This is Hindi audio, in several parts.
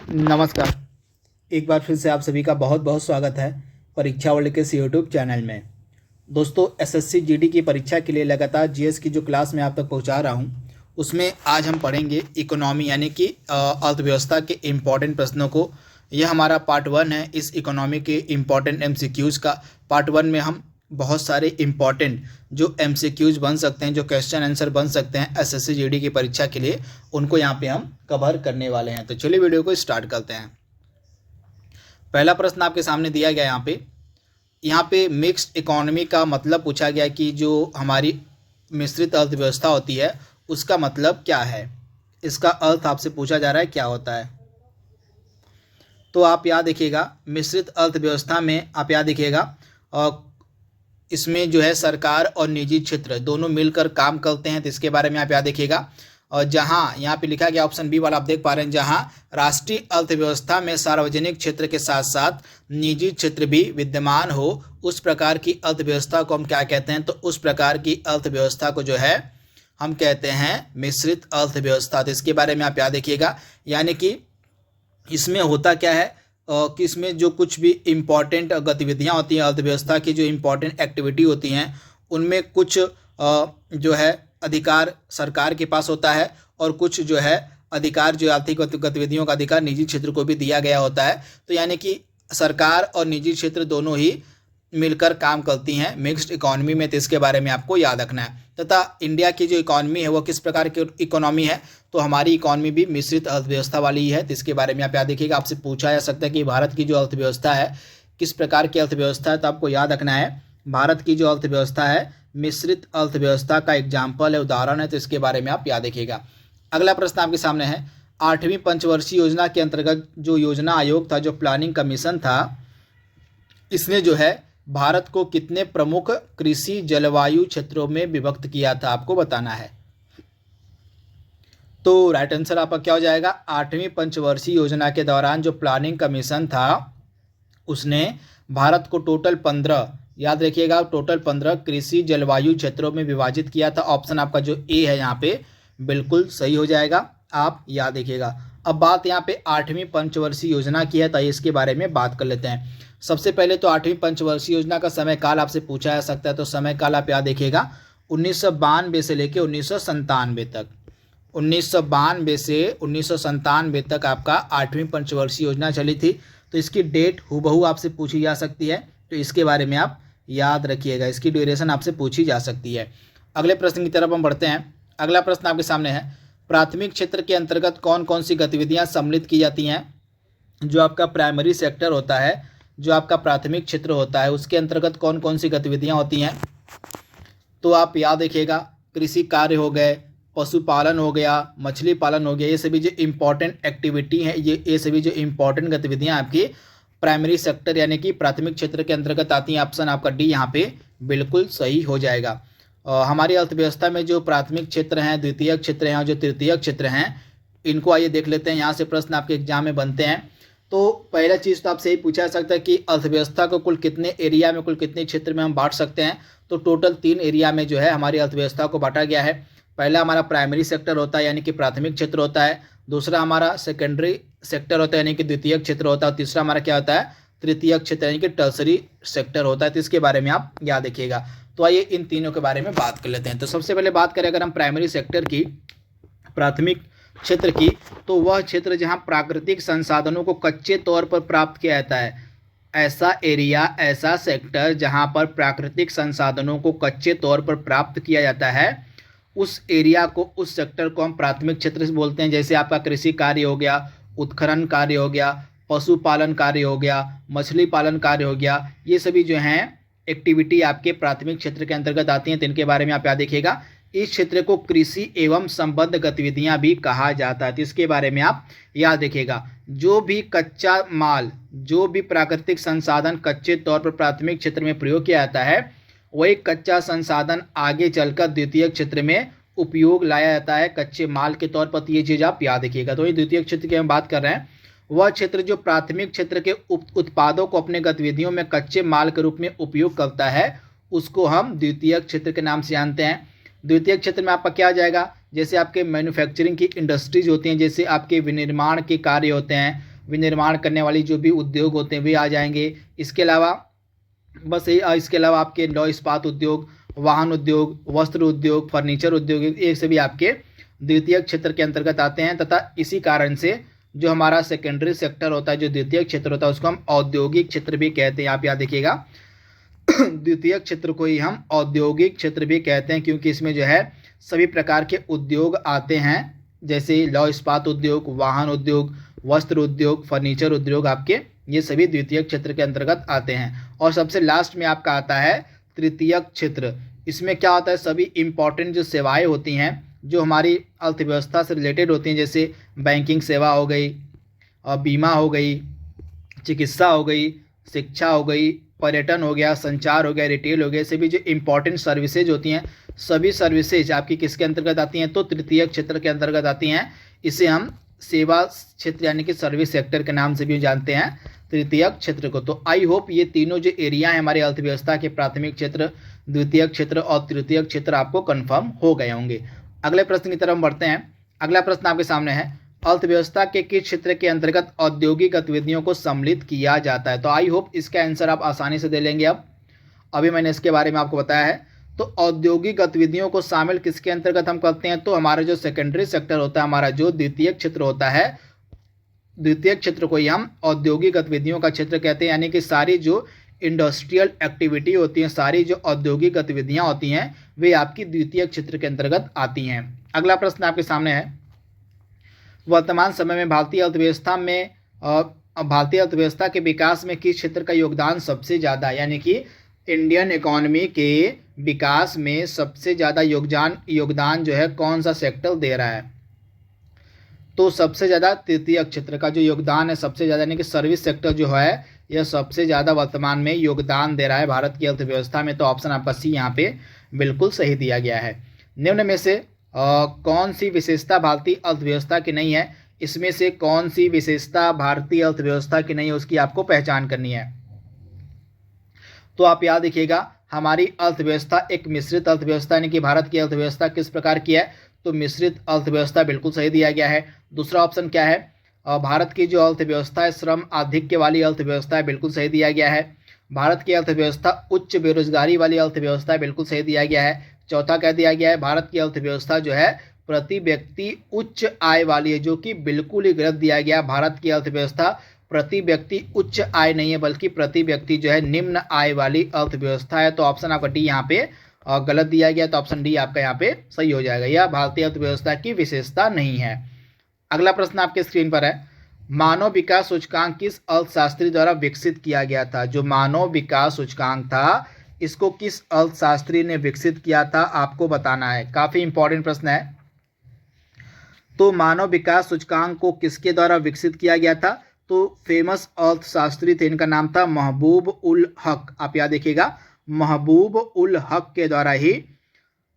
नमस्कार। एक बार फिर से आप सभी का बहुत बहुत स्वागत है परीक्षा वर्ल्ड के इस यूट्यूब चैनल में। दोस्तों, एसएससी जीडी की परीक्षा के लिए लगातार जीएस की जो क्लास मैं आप तक पहुंचा रहा हूं, उसमें आज हम पढ़ेंगे इकोनॉमी यानी कि अर्थव्यवस्था के इम्पॉर्टेंट प्रश्नों को। यह हमारा पार्ट 1 है इस इकोनॉमी के इम्पॉर्टेंट एमसीक्यूज़ का। पार्ट 1 में हम बहुत सारे इम्पॉर्टेंट जो एमसीक्यूज़ बन सकते हैं, जो क्वेश्चन आंसर बन सकते हैं एसएससी जीडी की परीक्षा के लिए, उनको यहाँ पे हम कवर करने वाले हैं। तो चलिए वीडियो को स्टार्ट करते हैं। पहला प्रश्न आपके सामने दिया गया यहाँ पे मिक्स्ड इकोनॉमी का मतलब पूछा गया कि जो हमारी मिश्रित अर्थव्यवस्था होती है उसका मतलब क्या है। इसका अर्थ आपसे पूछा जा रहा है क्या होता है। तो आप याद देखिएगा, मिश्रित अर्थव्यवस्था में आप याद देखिएगा इसमें जो है सरकार और निजी क्षेत्र दोनों मिलकर काम करते हैं। तो इसके बारे में आप याद देखिएगा। और जहां यहाँ पे लिखा गया ऑप्शन बी वाला आप देख पा रहे हैं, जहां राष्ट्रीय अर्थव्यवस्था में सार्वजनिक क्षेत्र के साथ साथ निजी क्षेत्र भी विद्यमान हो, उस प्रकार की अर्थव्यवस्था को हम क्या कहते हैं। तो उस प्रकार की अर्थव्यवस्था को जो है हम कहते हैं मिश्रित अर्थव्यवस्था। तो इसके बारे में आप याद देखिएगा, यानी कि इसमें होता क्या है कि इसमें जो कुछ भी इम्पॉर्टेंट गतिविधियां होती हैं, अर्थव्यवस्था की जो इम्पॉर्टेंट एक्टिविटी होती हैं, उनमें कुछ जो है अधिकार सरकार के पास होता है और कुछ जो है अधिकार, जो आर्थिक गतिविधियों का अधिकार निजी क्षेत्र को भी दिया गया होता है। तो यानी कि सरकार और निजी क्षेत्र दोनों ही मिलकर काम करती हैं मिक्स्ड इकोनॉमी में। तो इसके बारे में आपको याद रखना है। तथा इंडिया की जो इकोनॉमी है वो किस प्रकार की इकोनॉमी है, तो हमारी इकोनॉमी भी मिश्रित अर्थव्यवस्था वाली ही है। तो इसके बारे में आप याद देखिएगा। आपसे पूछा जा सकता है कि भारत की जो अर्थव्यवस्था है किस प्रकार की अर्थव्यवस्था है, तो आपको याद रखना है भारत की जो अर्थव्यवस्था है मिश्रित अर्थव्यवस्था का एग्जाम्पल है, उदाहरण है। तो इसके बारे में आप याद रखिएगा। अगला प्रश्न आपके सामने है, 8वीं पंचवर्षीय योजना के अंतर्गत जो योजना आयोग था, जो प्लानिंग कमीशन था, इसने जो है भारत को कितने प्रमुख कृषि जलवायु क्षेत्रों में विभक्त किया था, आपको बताना है। तो राइट आंसर आपका क्या हो जाएगा, 8वीं पंचवर्षीय योजना के दौरान जो प्लानिंग कमीशन था उसने भारत को टोटल 15, याद रखिएगा, टोटल 15 कृषि जलवायु क्षेत्रों में विभाजित किया था। ऑप्शन आपका जो ए है यहाँ पे बिल्कुल सही हो जाएगा, आप याद रखिएगा। अब बात यहाँ पे 8वीं पंचवर्षीय योजना की है, तो इसके बारे में बात कर लेते हैं। सबसे पहले तो 8वीं पंचवर्षीय योजना का समय काल आपसे पूछा जा सकता है। तो समय काल आप याद देखिएगा 1992 से लेकर 1997 तक। 1992 से 1997 तक आपका 8वीं पंचवर्षीय योजना चली थी। तो इसकी डेट हूबहू आपसे पूछी जा सकती है, तो इसके बारे में आप याद रखिएगा। इसकी ड्यूरेशन आपसे पूछी जा सकती है। अगले प्रश्न की तरफ हम बढ़ते हैं। अगला प्रश्न आपके सामने है, प्राथमिक क्षेत्र के अंतर्गत कौन कौन सी गतिविधियां सम्मिलित की जाती हैं। जो आपका प्राइमरी सेक्टर होता है, जो आपका प्राथमिक क्षेत्र होता है, उसके अंतर्गत कौन कौन सी गतिविधियां होती हैं। तो आप याद रखिएगा, कृषि कार्य हो गए, पशुपालन हो गया, मछली पालन हो गया, ये सभी जो इम्पॉर्टेंट एक्टिविटी हैं, ये सभी जो इम्पॉर्टेंट गतिविधियां आपकी प्राइमरी सेक्टर यानी कि प्राथमिक क्षेत्र के अंतर्गत आती हैं। ऑप्शन आपका डी यहाँ पे बिल्कुल सही हो जाएगा। हमारी अर्थव्यवस्था में जो प्राथमिक क्षेत्र हैं, द्वितीयक क्षेत्र हैं और जो तृतीयक क्षेत्र हैं, इनको आइए देख लेते हैं। यहाँ से प्रश्न आपके एग्जाम में बनते हैं। तो पहला चीज़ तो आपसे यही पूछा जा सकता है कि अर्थव्यवस्था को कुल कितने एरिया में, कुल कितने क्षेत्र में हम बांट सकते हैं। तो टोटल 3 एरिया में जो है हमारी अर्थव्यवस्था को बांटा गया है। पहला हमारा प्राइमरी सेक्टर होता है यानी कि प्राथमिक क्षेत्र होता है, दूसरा हमारा सेकेंडरी सेक्टर होता है यानी कि द्वितीयक क्षेत्र होता है, और तीसरा हमारा क्या होता है, तृतीयक क्षेत्र यानी कि टर्सरी सेक्टर होता है। तो इसके बारे में आप याद रखिएगा। तो आइए इन तीनों के बारे में बात कर लेते हैं। तो सबसे पहले बात करें अगर हम प्राइमरी सेक्टर की, प्राथमिक क्षेत्र की, तो वह क्षेत्र जहां प्राकृतिक संसाधनों को कच्चे तौर पर प्राप्त किया जाता है। ऐसा एरिया, ऐसा सेक्टर जहां पर प्राकृतिक संसाधनों को कच्चे तौर पर प्राप्त किया जाता है, उस एरिया को, उस सेक्टर को हम प्राथमिक क्षेत्र से बोलते हैं। जैसे आपका कृषि कार्य हो गया, उत्खनन कार्य हो गया, पशुपालन कार्य हो गया, मछली पालन कार्य हो गया, ये सभी जो हैं एक्टिविटी आपके प्राथमिक क्षेत्र के अंतर्गत आती हैं। तो इनके बारे में आप याद देखिएगा। इस क्षेत्र को कृषि एवं संबद्ध गतिविधियां भी कहा जाता है। तो इसके बारे में आप याद रखिएगा। जो भी कच्चा माल, जो भी प्राकृतिक संसाधन कच्चे तौर पर प्राथमिक क्षेत्र में प्रयोग किया जाता है, वही कच्चा संसाधन आगे चलकर द्वितीय क्षेत्र में उपयोग लाया जाता है कच्चे माल के तौर पर। ये चीज़ आप याद रखिएगा। तो ये द्वितीय क्षेत्र की हम बात कर रहे हैं। वह क्षेत्र जो प्राथमिक क्षेत्र के उत्पादों को अपने गतिविधियों में कच्चे माल के रूप में उपयोग करता है, उसको हम द्वितीय क्षेत्र के नाम से जानते हैं। द्वितीय क्षेत्र में आपका क्या आ जाएगा, जैसे आपके मैन्युफैक्चरिंग की इंडस्ट्रीज होती हैं, जैसे आपके विनिर्माण के कार्य होते हैं, विनिर्माण करने वाली जो भी उद्योग होते हैं वे आ जाएंगे। इसके अलावा इसके अलावा आपके लौह इस्पात उद्योग, वाहन उद्योग, वस्त्र उद्योग, फर्नीचर उद्योग, ये सभी आपके द्वितीयक क्षेत्र के अंतर्गत आते हैं। तथा इसी कारण से जो हमारा सेकेंडरी सेक्टर होता है, जो द्वितीयक क्षेत्र होता है, उसको हम औद्योगिक क्षेत्र भी कहते हैं। आप यहाँ देखिएगा द्वितीयक क्षेत्र को ही हम औद्योगिक क्षेत्र भी कहते हैं, क्योंकि इसमें जो है सभी प्रकार के उद्योग आते हैं, जैसे लौह इस्पात उद्योग, वाहन उद्योग, वस्त्र उद्योग, फर्नीचर उद्योग, आपके ये सभी द्वितीयक क्षेत्र के अंतर्गत आते हैं। और सबसे लास्ट में आपका आता है तृतीयक क्षेत्र। इसमें क्या होता है, सभी इंपॉर्टेंट जो सेवाएं होती हैं जो हमारी अर्थव्यवस्था से रिलेटेड होती हैं, जैसे बैंकिंग सेवा हो गई, बीमा हो गई, चिकित्सा हो गई, शिक्षा हो गई, पर्यटन हो गया, संचार हो गया, रिटेल हो गया, सभी जो इंपॉर्टेंट सर्विसेज होती हैं, सभी सर्विसेज आपकी किसके अंतर्गत आती हैं, तो तृतीयक क्षेत्र के अंतर्गत आती हैं। इसे हम सेवा क्षेत्र यानी कि सर्विस सेक्टर के नाम से भी जानते हैं तृतीयक क्षेत्र को। तो आई होप ये तीनों जो एरिया हैं हमारी अर्थव्यवस्था के, प्राथमिक क्षेत्र, द्वितीयक क्षेत्र और तृतीयक क्षेत्र, आपको कन्फर्म हो गए होंगे। अगले प्रश्न की तरफ बढ़ते हैं। अगला प्रश्न आपके सामने है, अर्थव्यवस्था के किस क्षेत्र के अंतर्गत औद्योगिक गतिविधियों को सम्मिलित किया जाता है। तो आई होप इसका आंसर आप आसानी से दे लेंगे। अभी मैंने इसके बारे में आपको बताया है। तो औद्योगिक गतिविधियों को शामिल किसके अंतर्गत हम करते हैं, तो हमारा जो सेकेंडरी सेक्टर होता है, हमारा जो द्वितीयक क्षेत्र होता है, द्वितीयक क्षेत्र को ही हम औद्योगिक गतिविधियों का क्षेत्र कहते हैं। यानी कि सारी जो इंडस्ट्रियल एक्टिविटी होती हैं, सारी जो औद्योगिक गतिविधियां होती हैं, वे आपकी द्वितीयक क्षेत्र के अंतर्गत आती हैं। अगला प्रश्न आपके सामने है, वर्तमान समय में भारतीय अर्थव्यवस्था के विकास में किस क्षेत्र का योगदान सबसे ज़्यादा है। यानी कि इंडियन इकोनॉमी के विकास में सबसे ज़्यादा योगदान जो है कौन सा सेक्टर दे रहा है, तो सबसे ज़्यादा तृतीयक क्षेत्र का जो योगदान है सबसे ज़्यादा, यानी कि सर्विस सेक्टर जो है यह सबसे ज़्यादा वर्तमान में योगदान दे रहा है भारत की अर्थव्यवस्था में। तो ऑप्शन आपका सी यहाँ पे बिल्कुल सही दिया गया है। निम्न में से कौन सी विशेषता भारतीय अर्थव्यवस्था की नहीं है, इसमें से कौन सी विशेषता भारतीय अर्थव्यवस्था की नहीं है, उसकी आपको पहचान करनी है। तो आप याद रखिएगा, हमारी अर्थव्यवस्था एक मिश्रित अर्थव्यवस्था, यानी कि भारत की अर्थव्यवस्था किस प्रकार की है, तो मिश्रित अर्थव्यवस्था, बिल्कुल सही दिया गया है। दूसरा ऑप्शन क्या है, भारत की जो अर्थव्यवस्था है श्रम आधिक्य वाली अर्थव्यवस्था है, बिल्कुल सही दिया गया है। भारत की अर्थव्यवस्था उच्च बेरोजगारी वाली अर्थव्यवस्था है, बिल्कुल सही दिया गया है। चौथा कह दिया गया है, भारत की अर्थव्यवस्था जो है प्रति व्यक्ति उच्च आय वाली है, जो कि बिल्कुल ही गलत दिया गया। भारत की अर्थव्यवस्था प्रति व्यक्ति उच्च आय नहीं है, बल्कि प्रति व्यक्ति जो है निम्न आय वाली अर्थव्यवस्था है। तो ऑप्शन आपका डी यहाँ पे गलत दिया गया, तो ऑप्शन डी आपका यहाँ पे सही हो जाएगा। यह भारतीय अर्थव्यवस्था की विशेषता नहीं है। अगला प्रश्न आपके स्क्रीन पर है, मानव विकास सूचकांक किस अर्थशास्त्री द्वारा विकसित किया गया था। जो मानव विकास सूचकांक था, इसको किस अर्थशास्त्री ने विकसित किया था, आपको बताना है। काफी इंपॉर्टेंट प्रश्न है। तो मानव विकास सूचकांक को किसके द्वारा विकसित किया गया था, तो फेमस अर्थशास्त्री थे, इनका नाम था महबूब उल हक। आप याद देखिएगा, महबूब उल हक के द्वारा ही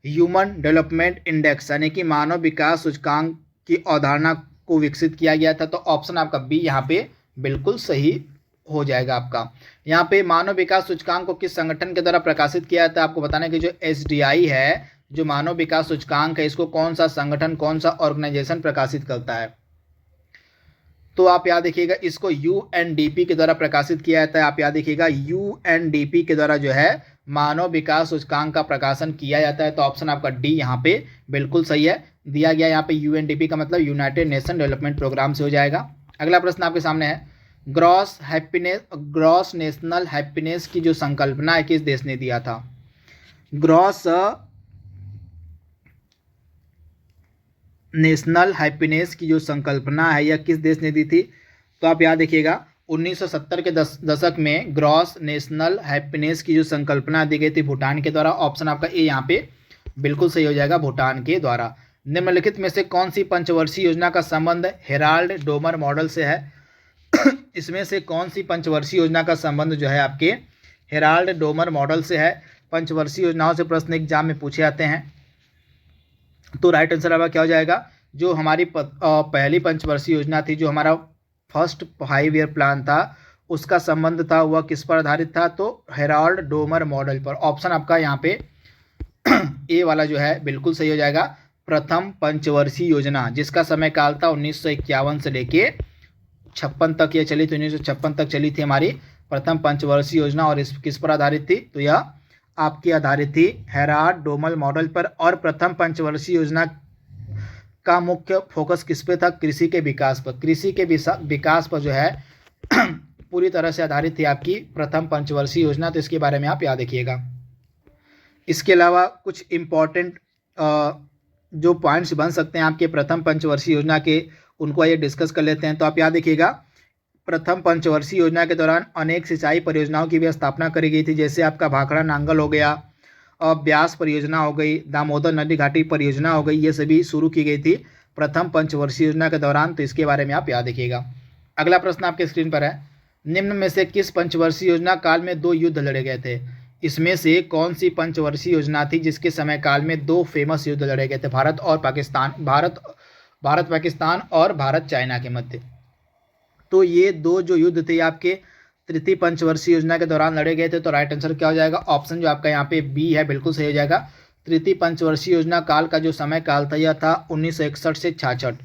ह्यूमन डेवलपमेंट इंडेक्स यानी कि मानव विकास सूचकांक की अवधारणा को विकसित किया गया था। तो ऑप्शन आपका बी यहाँ पे बिल्कुल सही हो जाएगा आपका। यहाँ पे मानव विकास सूचकांक को किस संगठन के द्वारा प्रकाशित किया जाता है, आपको बताना है कि जो SDI है, जो मानव विकास सूचकांक है, इसको कौन सा संगठन, कौन सा ऑर्गेनाइजेशन प्रकाशित करता है। तो आप याद देखिएगा, इसको UNDP के द्वारा प्रकाशित किया जाता है। आप याद देखिएगा, UNDP के द्वारा जो है मानव विकास सूचकांक का प्रकाशन किया जाता है। तो ऑप्शन आपका डी यहाँ पे बिल्कुल सही है दिया गया। यहाँ पे UNDP का मतलब यूनाइटेड नेशन डेवलपमेंट प्रोग्राम से हो जाएगा। अगला प्रश्न आपके सामने है, ग्रॉस नेशनल हैप्पीनेस की जो संकल्पना है किस देश ने दिया था। ग्रॉस नेशनल हैप्पीनेस की जो संकल्पना है यह किस देश ने दी थी, तो आप याद देखिएगा 1970 के दशक में ग्रॉस नेशनल हैप्पीनेस की जो संकल्पना दी गई थी भूटान के द्वारा। ऑप्शन आपका ए यहाँ पे बिल्कुल सही हो जाएगा, भूटान के द्वारा। निम्नलिखित में से कौन सी पंचवर्षीय योजना का संबंध हेराल्ड डोमर मॉडल से है। इसमें से कौन सी पंचवर्षीय योजना का संबंध जो है आपके हेराल्ड डोमर मॉडल से है। पंचवर्षीय योजनाओं से प्रश्न एग्जाम में पूछे जाते हैं। तो राइट आंसर आपका क्या हो जाएगा, जो हमारी पहली पंचवर्षीय योजना थी, जो हमारा फर्स्ट 5 ईयर प्लान था, उसका संबंध था वह किस पर आधारित था, तो हेराल्ड डोमर मॉडल पर। ऑप्शन आपका यहाँ पे ए वाला जो है बिल्कुल सही हो जाएगा। प्रथम पंचवर्षीय योजना जिसका समय काल था 1951 से लेके 1956 तक ये चली थी, 1956 तक चली थी हमारी प्रथम पंचवर्षीय योजना। और इस किस पर आधारित थी, तो यह आपकी आधारित थी हेराल्ड डोमल मॉडल पर। और प्रथम पंचवर्षीय योजना का मुख्य फोकस किस पे था, कृषि के विकास पर। कृषि के विकास पर जो है पूरी तरह से आधारित थी आपकी प्रथम पंचवर्षीय योजना। तो इसके बारे में आप याद रखिएगा। इसके अलावा कुछ इम्पॉर्टेंट जो पॉइंट्स बन सकते हैं आपके प्रथम पंचवर्षीय योजना के, उनको आइए डिस्कस कर लेते हैं। तो आप याद रखिएगा, प्रथम पंचवर्षीय योजना के दौरान अनेक सिंचाई परियोजनाओं की भी स्थापना करी गई थी, जैसे आपका भाखड़ा नांगल हो गया, और ब्यास परियोजना हो गई, दामोदर नदी घाटी परियोजना हो गई, ये सभी शुरू की गई थी प्रथम पंचवर्षीय योजना के दौरान। तो इसके बारे में आप याद रखिएगा। अगला प्रश्न आपके स्क्रीन पर है, निम्न में से किस पंचवर्षीय योजना काल में 2 युद्ध लड़े गए थे। इसमें से कौन सी पंचवर्षीय योजना थी जिसके समय काल में 2 फेमस युद्ध लड़े गए थे, भारत पाकिस्तान और भारत चाइना के मध्य। तो ये 2 जो युद्ध थे आपके तृतीय पंचवर्षीय योजना के दौरान लड़े गए थे। तो राइट आंसर क्या हो जाएगा, ऑप्शन जो आपका यहाँ पे बी है बिल्कुल सही हो जाएगा। तृतीय पंचवर्षीय योजना काल का जो समय काल था यह था 1961 से 66।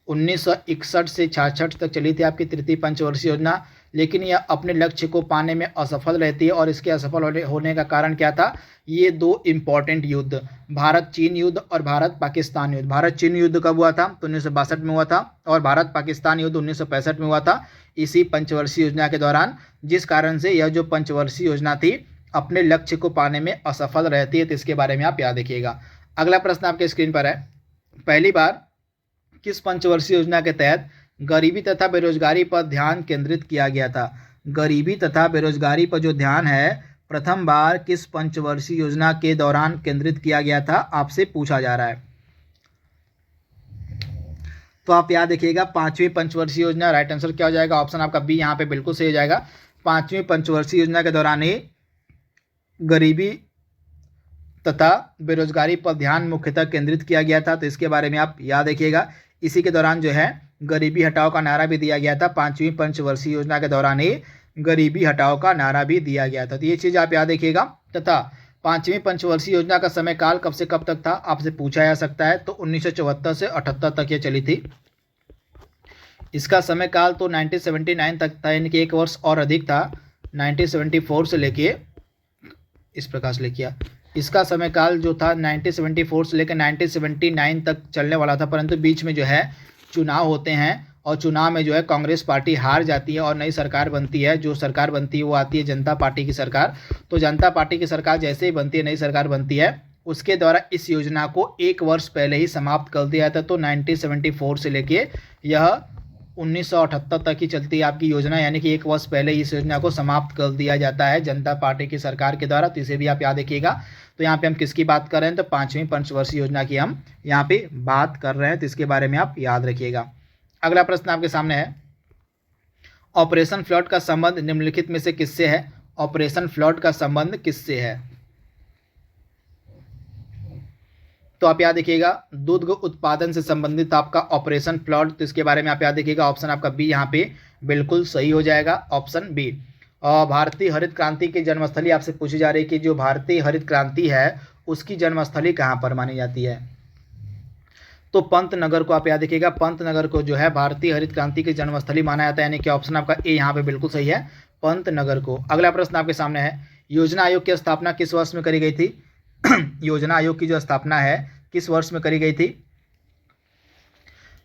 1961 से 66 तक चली थी आपकी तृतीय पंचवर्षीय योजना, लेकिन यह अपने लक्ष्य को पाने में असफल रहती है। और इसके असफल होने का कारण क्या था, ये 2 इम्पॉर्टेंट युद्ध, भारत चीन युद्ध और भारत पाकिस्तान युद्ध। भारत चीन युद्ध कब हुआ था, तो 1962 में हुआ था, और भारत पाकिस्तान युद्ध 1965 में हुआ था, इसी पंचवर्षीय योजना के दौरान, जिस कारण से यह जो पंचवर्षीय योजना थी अपने लक्ष्य को पाने में असफल रहती है। तो इसके बारे में आप याद रखिएगा। अगला प्रश्न आपके स्क्रीन पर है, पहली बार किस पंचवर्षीय योजना के तहत गरीबी तथा बेरोजगारी पर ध्यान केंद्रित किया गया था। गरीबी तथा बेरोजगारी पर जो ध्यान है प्रथम बार किस पंचवर्षीय योजना के दौरान केंद्रित किया गया था, आपसे पूछा जा रहा है। तो आप याद रखिएगा, 5वीं पंचवर्षीय योजना। राइट आंसर क्या हो जाएगा, ऑप्शन आपका बी यहाँ पे बिल्कुल सही हो जाएगा। 5वीं पंचवर्षीय योजना के दौरान ही गरीबी तथा बेरोजगारी पर ध्यान मुख्यतः केंद्रित किया गया था। तो इसके बारे में आप याद रखिएगा। इसी के दौरान जो है गरीबी हटाओ का नारा भी दिया गया था। 5वीं पंचवर्षीय योजना के दौरान ही गरीबी हटाओ का नारा भी दिया गया था। तो ये चीज़ आप याद रखिएगा। तथा 5वीं पंचवर्षीय योजना का समय काल कब से कब तक था, आपसे पूछा जा सकता है। तो 1974 से 78 तक ये चली थी। इसका समय काल तो 1979 तक था, यानी कि 1 वर्ष और अधिक था। 1974 से लेके इस प्रकार से लिखिए, इसका समय काल जो था 1974 से लेकर 1979 तक चलने वाला था, परंतु बीच में जो है चुनाव होते हैं और चुनाव में जो है कांग्रेस पार्टी हार जाती है और नई सरकार बनती है। जो सरकार बनती है वो आती है जनता पार्टी की सरकार। तो जनता पार्टी की सरकार जैसे ही बनती है, नई सरकार बनती है, उसके द्वारा इस योजना को 1 वर्ष पहले ही समाप्त कर दिया था। तो 1974 से लेके यह 1978 तक ही चलती है आपकी योजना, यानी कि 1 वर्ष पहले इस योजना को समाप्त कर दिया जाता है जनता पार्टी की सरकार के द्वारा। तो इसे भी आप याद रखिएगा। तो यहाँ पे हम किसकी बात कर रहे हैं, तो 5वीं पंचवर्षीय योजना की हम यहाँ पे बात कर रहे हैं। तो इसके बारे में आप याद रखिएगा। अगला प्रश्न आपके सामने है, ऑपरेशन फ्लड का संबंध निम्नलिखित में से किससे है। ऑपरेशन फ्लड का संबंध किससे है, तो आप याद रखिएगा दूध उत्पादन से संबंधित आपका ऑपरेशन फ्लड। तो इसके बारे में आप याद रखिएगा। ऑप्शन आपका बी यहाँ पे बिल्कुल सही हो जाएगा, ऑप्शन बी। और भारतीय हरित क्रांति की जन्मस्थली आपसे पूछी जा रही है कि जो भारतीय हरित क्रांति है उसकी जन्मस्थली कहाँ पर मानी जाती है। तो पंतनगर को आप याद रखिएगा। पंतनगर को जो है भारतीय हरित क्रांति की जन्मस्थली माना जाता है, यानी कि ऑप्शन आपका ए यहाँ पे बिल्कुल सही है, पंतनगर को। अगला प्रश्न आपके सामने है, योजना आयोग की स्थापना किस वर्ष में करी गई थी। योजना आयोग की जो स्थापना है किस वर्ष में करी गई थी,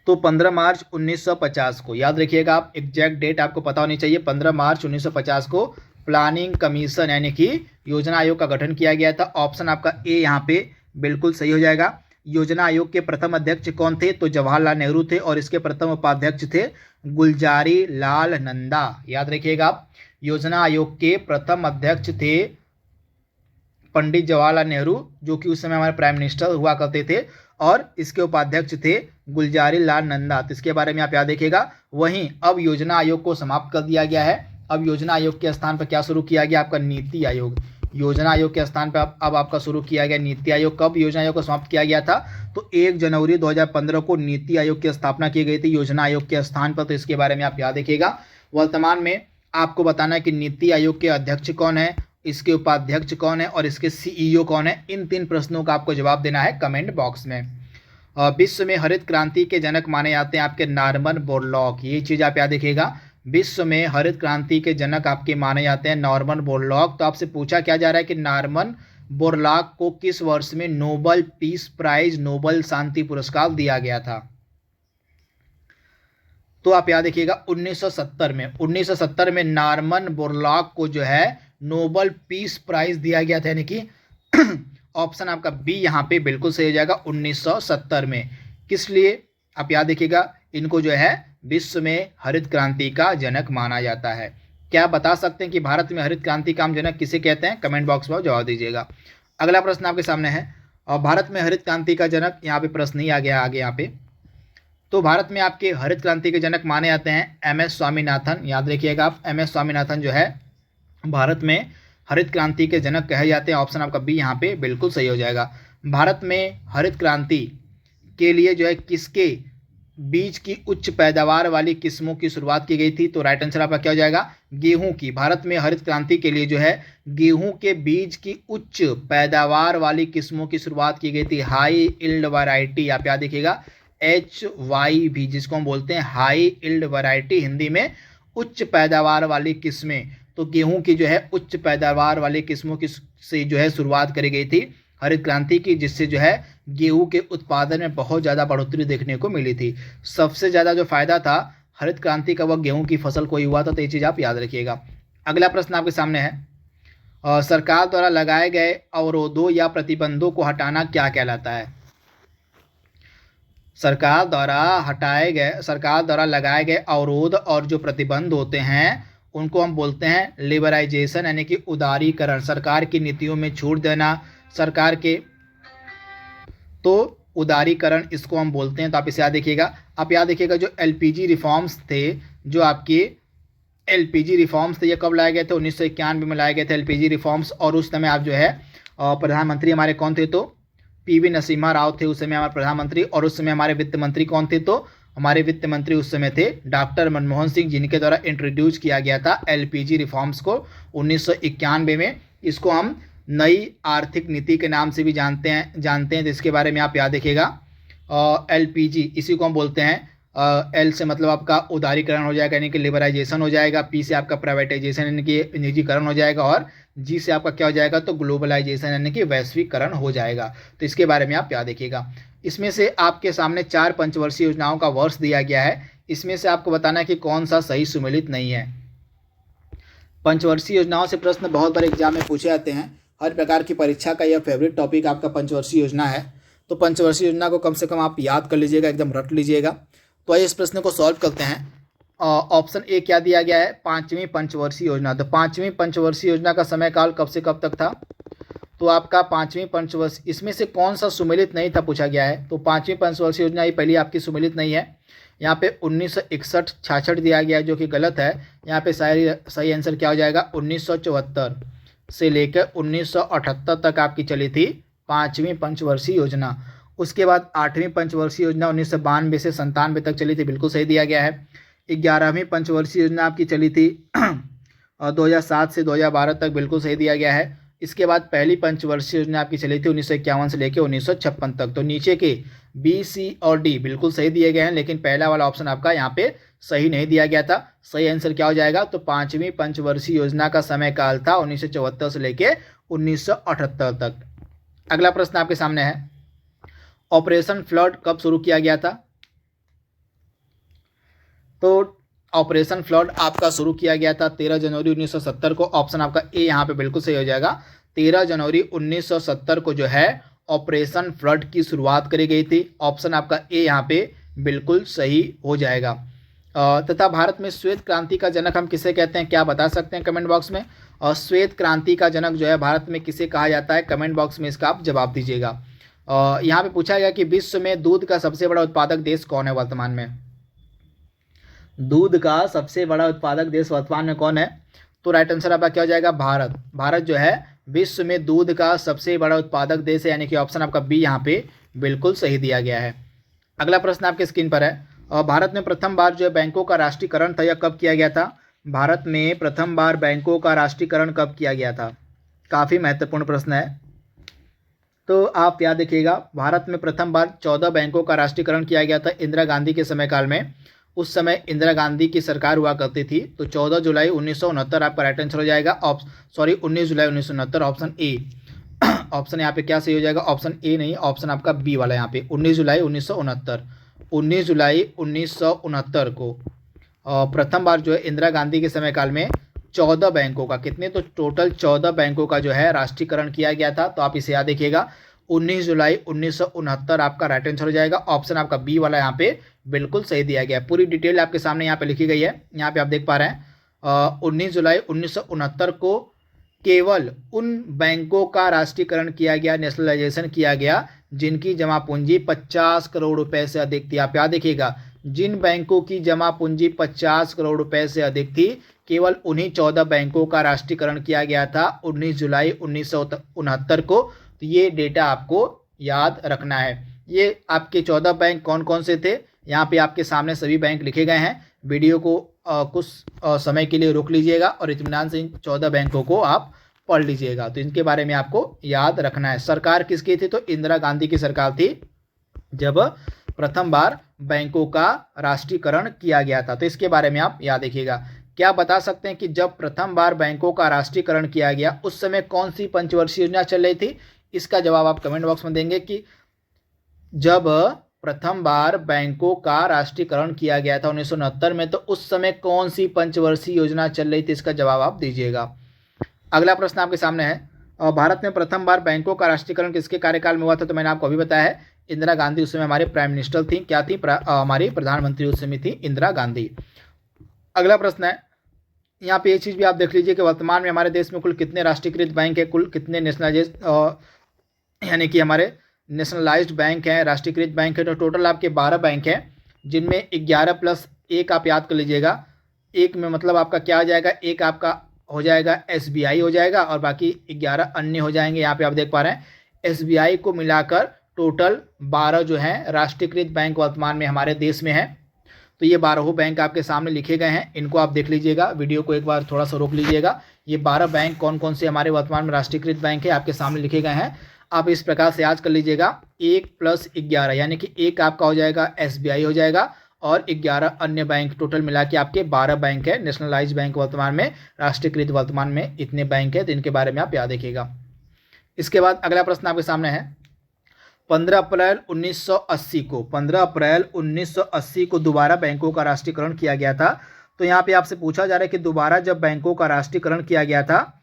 तो 15 मार्च 1950 को। याद रखिएगा आप, एग्जैक्ट डेट आपको पता होनी चाहिए। 15 मार्च 1950 को प्लानिंग कमीशन यानी कि योजना आयोग का गठन किया गया था। ऑप्शन आपका ए यहाँ पे बिल्कुल सही हो जाएगा। योजना आयोग के प्रथम अध्यक्ष कौन थे, तो जवाहरलाल नेहरू थे, और इसके प्रथम उपाध्यक्ष थे गुलजारी लाल नंदा। याद रखिएगा आप, योजना आयोग के प्रथम अध्यक्ष थे पंडित जवाहरलाल नेहरू, जो कि उस समय हमारे प्राइम मिनिस्टर हुआ करते थे, और इसके उपाध्यक्ष थे गुलजारी लाल नंदा। तो इसके बारे में आप याद रखिएगा। वहीं अब योजना आयोग को समाप्त कर दिया गया है। अब योजना आयोग के स्थान पर क्या शुरू किया गया, आपका नीति आयोग। योजना आयोग के स्थान पर अब आपका शुरू किया गया नीति आयोग। कब योजना आयोग को समाप्त किया गया था, तो 1 जनवरी 2015 को नीति आयोग की स्थापना की गई थी योजना आयोग के स्थान पर। तो इसके बारे में आप याद रखिएगा। वर्तमान में आपको बताना है कि नीति आयोग के अध्यक्ष कौन है, इसके उपाध्यक्ष कौन है और इसके CEO कौन है। इन 3 प्रश्नों का आपको जवाब देना है कमेंट बॉक्स में। विश्व में हरित क्रांति के जनक माने जाते हैं आपके नॉर्मन बोरलॉग। ये चीज़ आप याद रखिएगा, विश्व में हरित क्रांति के जनक आपके माने जाते हैं नॉर्मन बोरलॉग। तो आपसे पूछा क्या जा रहा है कि नॉर्मन बोरलॉग को किस वर्ष में नोबेल पीस प्राइज, नोबेल शांति पुरस्कार दिया गया था? तो आप याद रखिएगा 1970 में, 1970 में नॉर्मन बोरलॉग को जो है नोबेल पीस प्राइज दिया गया था, यानी कि ऑप्शन आपका बी यहाँ पे बिल्कुल सही हो जाएगा 1970 में। किस लिए? आप याद रखिएगा, इनको जो है विश्व में हरित क्रांति का जनक माना जाता है। क्या बता सकते हैं कि भारत में हरित क्रांति का जनक किसे कहते हैं? कमेंट बॉक्स में जवाब दीजिएगा। अगला प्रश्न आपके सामने है, और भारत में हरित क्रांति का जनक, यहाँ पे प्रश्न ही आ गया आगे यहाँ पे। तो भारत में आपके हरित क्रांति के जनक माने जाते हैं एम.एस. स्वामीनाथन। याद रखिएगा आप, एम.एस. स्वामीनाथन जो है भारत में हरित क्रांति के जनक कहे जाते हैं। ऑप्शन आपका बी यहाँ पे बिल्कुल सही हो जाएगा। भारत में हरित क्रांति के लिए जो है किसके बीज की उच्च पैदावार वाली किस्मों की शुरुआत की गई थी? तो राइट आंसर आपका क्या हो जाएगा? गेहूं की। भारत में हरित क्रांति के लिए जो है गेहूं के बीज की उच्च पैदावार वाली किस्मों की शुरुआत की गई थी, हाई इल्ड वैरायटी। आप याद रखिएगा HYV, जिसको हम बोलते हैं हाई इल्ड वैरायटी, हिंदी में उच्च पैदावार वाली किस्में। तो गेहूं की जो है उच्च पैदावार वाली किस्मों की से जो है शुरुआत करी गई थी हरित क्रांति की, जिससे जो है गेहूं के उत्पादन में बहुत ज़्यादा बढ़ोतरी देखने को मिली थी। सबसे ज़्यादा जो फायदा था हरित क्रांति का वह गेहूं की फसल को ही हुआ था। तो ये चीज़ आप याद रखिएगा। अगला प्रश्न आपके सामने है, सरकार द्वारा लगाए गए अवरोधों या प्रतिबंधों को हटाना क्या कहलाता है? सरकार द्वारा लगाए गए अवरोध और जो प्रतिबंध होते हैं उनको हम बोलते हैं लिबराइजेशन, यानी कि उदारीकरण। सरकार की नीतियों में छूट देना, सरकार के, तो उदारीकरण इसको हम बोलते हैं। तो आप इसे याद देखिएगा। आप याद देखिएगा जो LPG रिफॉर्म्स थे, जो आपके LPG रिफॉर्म्स थे, ये कब लाए गए थे? 1991 में लाए गए थे LPG रिफॉर्म्स। और उस समय आप जो है प्रधानमंत्री हमारे कौन थे? तो PV नरसिम्हा राव थे उस समय हमारे प्रधानमंत्री। और उस समय हमारे वित्त मंत्री कौन थे? तो हमारे वित्त मंत्री उस समय थे डॉक्टर मनमोहन सिंह, जिनके द्वारा इंट्रोड्यूस किया गया था LPG रिफॉर्म्स को 1991 में। इसको हम नई आर्थिक नीति के नाम से भी जानते हैं। तो इसके बारे में आप याद रखिएगा। LPG इसी को हम बोलते हैं, L से मतलब आपका उदारीकरण हो जाएगा, यानी कि लिबराइजेशन हो जाएगा। P से आपका प्राइवेटाइजेशन, यानी कि निजीकरण हो जाएगा। और G से आपका क्या हो जाएगा? तो ग्लोबलाइजेशन, यानी कि वैश्वीकरण हो जाएगा। तो इसके बारे में आप याद रखिएगा। इसमें से आपके सामने 4 पंचवर्षीय योजनाओं का वर्ष दिया गया है। इसमें से आपको बताना है कि कौन सा सही सुमेलित नहीं है। पंचवर्षीय योजनाओं से प्रश्न बहुत बार एग्जाम में पूछे जाते हैं। हर प्रकार की परीक्षा का यह फेवरेट टॉपिक आपका पंचवर्षीय योजना है। तो पंचवर्षीय योजना को कम से कम आप याद कर लीजिएगा, एकदम रट लीजिएगा। तो आइए इस प्रश्न को सॉल्व करते हैं। ऑप्शन ए क्या दिया गया है? 5वीं पंचवर्षीय योजना। तो 5वीं पंचवर्षीय योजना का समय काल कब से कब तक था? तो आपका 5वीं पंचवर्षीय, इसमें से कौन सा सुमेलित नहीं था पूछा गया है। तो 5वीं पंचवर्षीय योजना ये पहली आपकी सुमेलित नहीं है। यहाँ पे 1961-66 दिया गया है, जो कि गलत है। यहाँ पे सही आंसर क्या हो जाएगा? 1974 से लेकर 1978 तक आपकी चली थी 5वीं पंचवर्षीय योजना। उसके बाद 8वीं पंचवर्षीय योजना 1992 से 97 तक चली थी, बिल्कुल सही दिया गया है। 11वीं पंचवर्षीय योजना आपकी चली थी 2007 से 2012 तक, बिल्कुल सही दिया गया है। इसके बाद पहली पंचवर्षीय योजना आपकी चली थी 1951 से लेकर 1956 तक। तो नीचे के B, C और D बिल्कुल सही दिए गए हैं, लेकिन पहला वाला ऑप्शन आपका यहाँ पे सही नहीं दिया गया था। सही आंसर क्या हो जाएगा? तो 5वीं पंचवर्षीय योजना का समय काल था 1974 से लेकर 1978 तक। अगला प्रश्न आपके सामने है, ऑपरेशन फ्लड कब शुरू किया गया था? तो ऑपरेशन फ्लड आपका शुरू किया गया था 13 जनवरी 1970 को। ऑप्शन आपका ए यहाँ पे बिल्कुल सही हो जाएगा। 13 जनवरी 1970 को जो है ऑपरेशन फ्लड की शुरुआत करी गई थी। ऑप्शन आपका ए यहाँ पे बिल्कुल सही हो जाएगा। तथा भारत में श्वेत क्रांति का जनक हम किसे कहते हैं? क्या बता सकते हैं कमेंट बॉक्स में? और श्वेत क्रांति का जनक जो है भारत में किसे कहा जाता है? कमेंट बॉक्स में इसका आप जवाब दीजिएगा। यहाँ पे पूछा गया कि विश्व में दूध का सबसे बड़ा उत्पादक देश कौन है वर्तमान में? दूध का सबसे बड़ा उत्पादक देश वर्तमान में कौन है? तो राइट आंसर आपका क्या हो जाएगा? भारत। भारत जो है विश्व में दूध का सबसे बड़ा उत्पादक देश है, यानी कि ऑप्शन आपका बी यहाँ पे बिल्कुल सही दिया गया है। अगला प्रश्न आपके स्क्रीन पर है, भारत में प्रथम बार जो है बैंकों का राष्ट्रीयकरण था, यह कब किया गया था? भारत में प्रथम बार बैंकों का राष्ट्रीयकरण कब किया गया था? काफ़ी महत्वपूर्ण प्रश्न है। तो आप याद रखिएगा, भारत में प्रथम बार 14 बैंकों का राष्ट्रीयकरण किया गया था इंदिरा गांधी के समय काल में। उस समय इंदिरा गांधी की सरकार हुआ करती थी। तो 14 जुलाई 1969 आपका राइट आंसर हो जाएगा। 19 जुलाई 1969 ऑप्शन ए। ऑप्शन यहाँ पे क्या सही हो जाएगा? ऑप्शन ए नहीं, ऑप्शन आपका बी वाला यहाँ पे 19 जुलाई 1969। 19 जुलाई 1969 को प्रथम बार जो है इंदिरा गांधी के समय काल में 14 बैंकों का, कितने, तो टोटल 14 बैंकों का जो है राष्ट्रीयकरण किया गया था। तो आप इसे याद रखिएगा, 19 जुलाई 1969 आपका राइट आंसर हो जाएगा। ऑप्शन आपका बी वाला यहाँ पे बिल्कुल सही दिया गया है। पूरी डिटेल आपके सामने यहाँ पे लिखी गई है, यहाँ पे आप देख पा रहे हैं। 19 जुलाई 1969 को केवल उन बैंकों का राष्ट्रीयकरण किया गया, नेशनलाइजेशन किया गया, जिनकी जमा पूंजी 50 करोड़ रुपए से अधिक थी। आप याद देखिएगा, जिन बैंकों की जमा पूंजी 50 करोड़ रुपए से अधिक थी, केवल उन्हीं 14 बैंकों का राष्ट्रीयकरण किया गया था 19 जुलाई 1969 को। तो ये डेटा आपको याद रखना है। ये आपके 14 बैंक कौन कौन से थे, यहाँ पे आपके सामने सभी बैंक लिखे गए हैं। वीडियो को कुछ समय के लिए रोक लीजिएगा और इत्मीनान से इन 14 बैंकों को आप पढ़ लीजिएगा। तो इनके बारे में आपको याद रखना है। सरकार किसकी थी? तो इंदिरा गांधी की सरकार थी जब प्रथम बार बैंकों का राष्ट्रीयकरण किया गया था। तो इसके बारे में आप याद रखिएगा। क्या बता सकते हैं कि जब प्रथम बार बैंकों का राष्ट्रीयकरण किया गया उस समय कौन सी पंचवर्षीय योजना चल रही थी? इसका जवाब आप कमेंट बॉक्स में देंगे कि जब प्रथम बार बैंकों का राष्ट्रीयकरण किया गया था 1969 में, तो उस समय कौन सी पंचवर्षीय योजना चल रही थी? इसका जवाब आप दीजिएगा। अगला प्रश्न आपके सामने है, भारत में प्रथम बार बैंकों का राष्ट्रीयकरण किसके कार्यकाल में हुआ था? तो मैंने आपको अभी बताया है, इंदिरा गांधी उस समय हमारे प्राइम मिनिस्टर थी। क्या थी? हमारी प्रधानमंत्री उस समय थी इंदिरा गांधी। अगला प्रश्न है, यहाँ पे ये चीज़ भी आप देख लीजिए कि वर्तमान में हमारे देश में कुल कितने राष्ट्रीयकृत बैंक है, कुल कितने नेशनलाइज यानी कि हमारे नेशनलाइज्ड बैंक हैं, राष्ट्रीयकृत बैंक है। तो टोटल आपके 12 बैंक हैं, जिनमें 11 प्लस 1 आप याद कर लीजिएगा। एक में मतलब आपका क्या हो जाएगा? एक आपका हो जाएगा SBI हो जाएगा और बाकी 11 अन्य हो जाएंगे। यहाँ पे आप देख पा रहे हैं SBI को मिलाकर टोटल 12 जो हैं राष्ट्रीयकृत बैंक वर्तमान में हमारे देश में हैं। तो ये 12 बैंक आपके सामने लिखे गए हैं, इनको आप देख लीजिएगा। वीडियो को एक बार थोड़ा सा रोक लीजिएगा। ये 12 बैंक कौन कौन से हमारे वर्तमान में राष्ट्रीयकृत बैंक है आपके सामने लिखे गए हैं। आप इस प्रकार से याद कर लीजिएगा, 1 प्लस 11 यानी कि एक आपका हो जाएगा SBI हो जाएगा और 11 अन्य बैंक, टोटल मिला के आपके 12 बैंक है। नेशनलाइज्ड बैंक वर्तमान में, राष्ट्रीयकृत वर्तमान में इतने बैंक है, तो इनके बारे में आप याद रखिएगा। इसके बाद अगला प्रश्न आपके सामने है, 15 अप्रैल 1980 को दोबारा बैंकों का राष्ट्रीयकरण किया गया था। तो यहाँ पे आपसे पूछा जा रहा है कि दोबारा जब बैंकों का राष्ट्रीयकरण किया गया था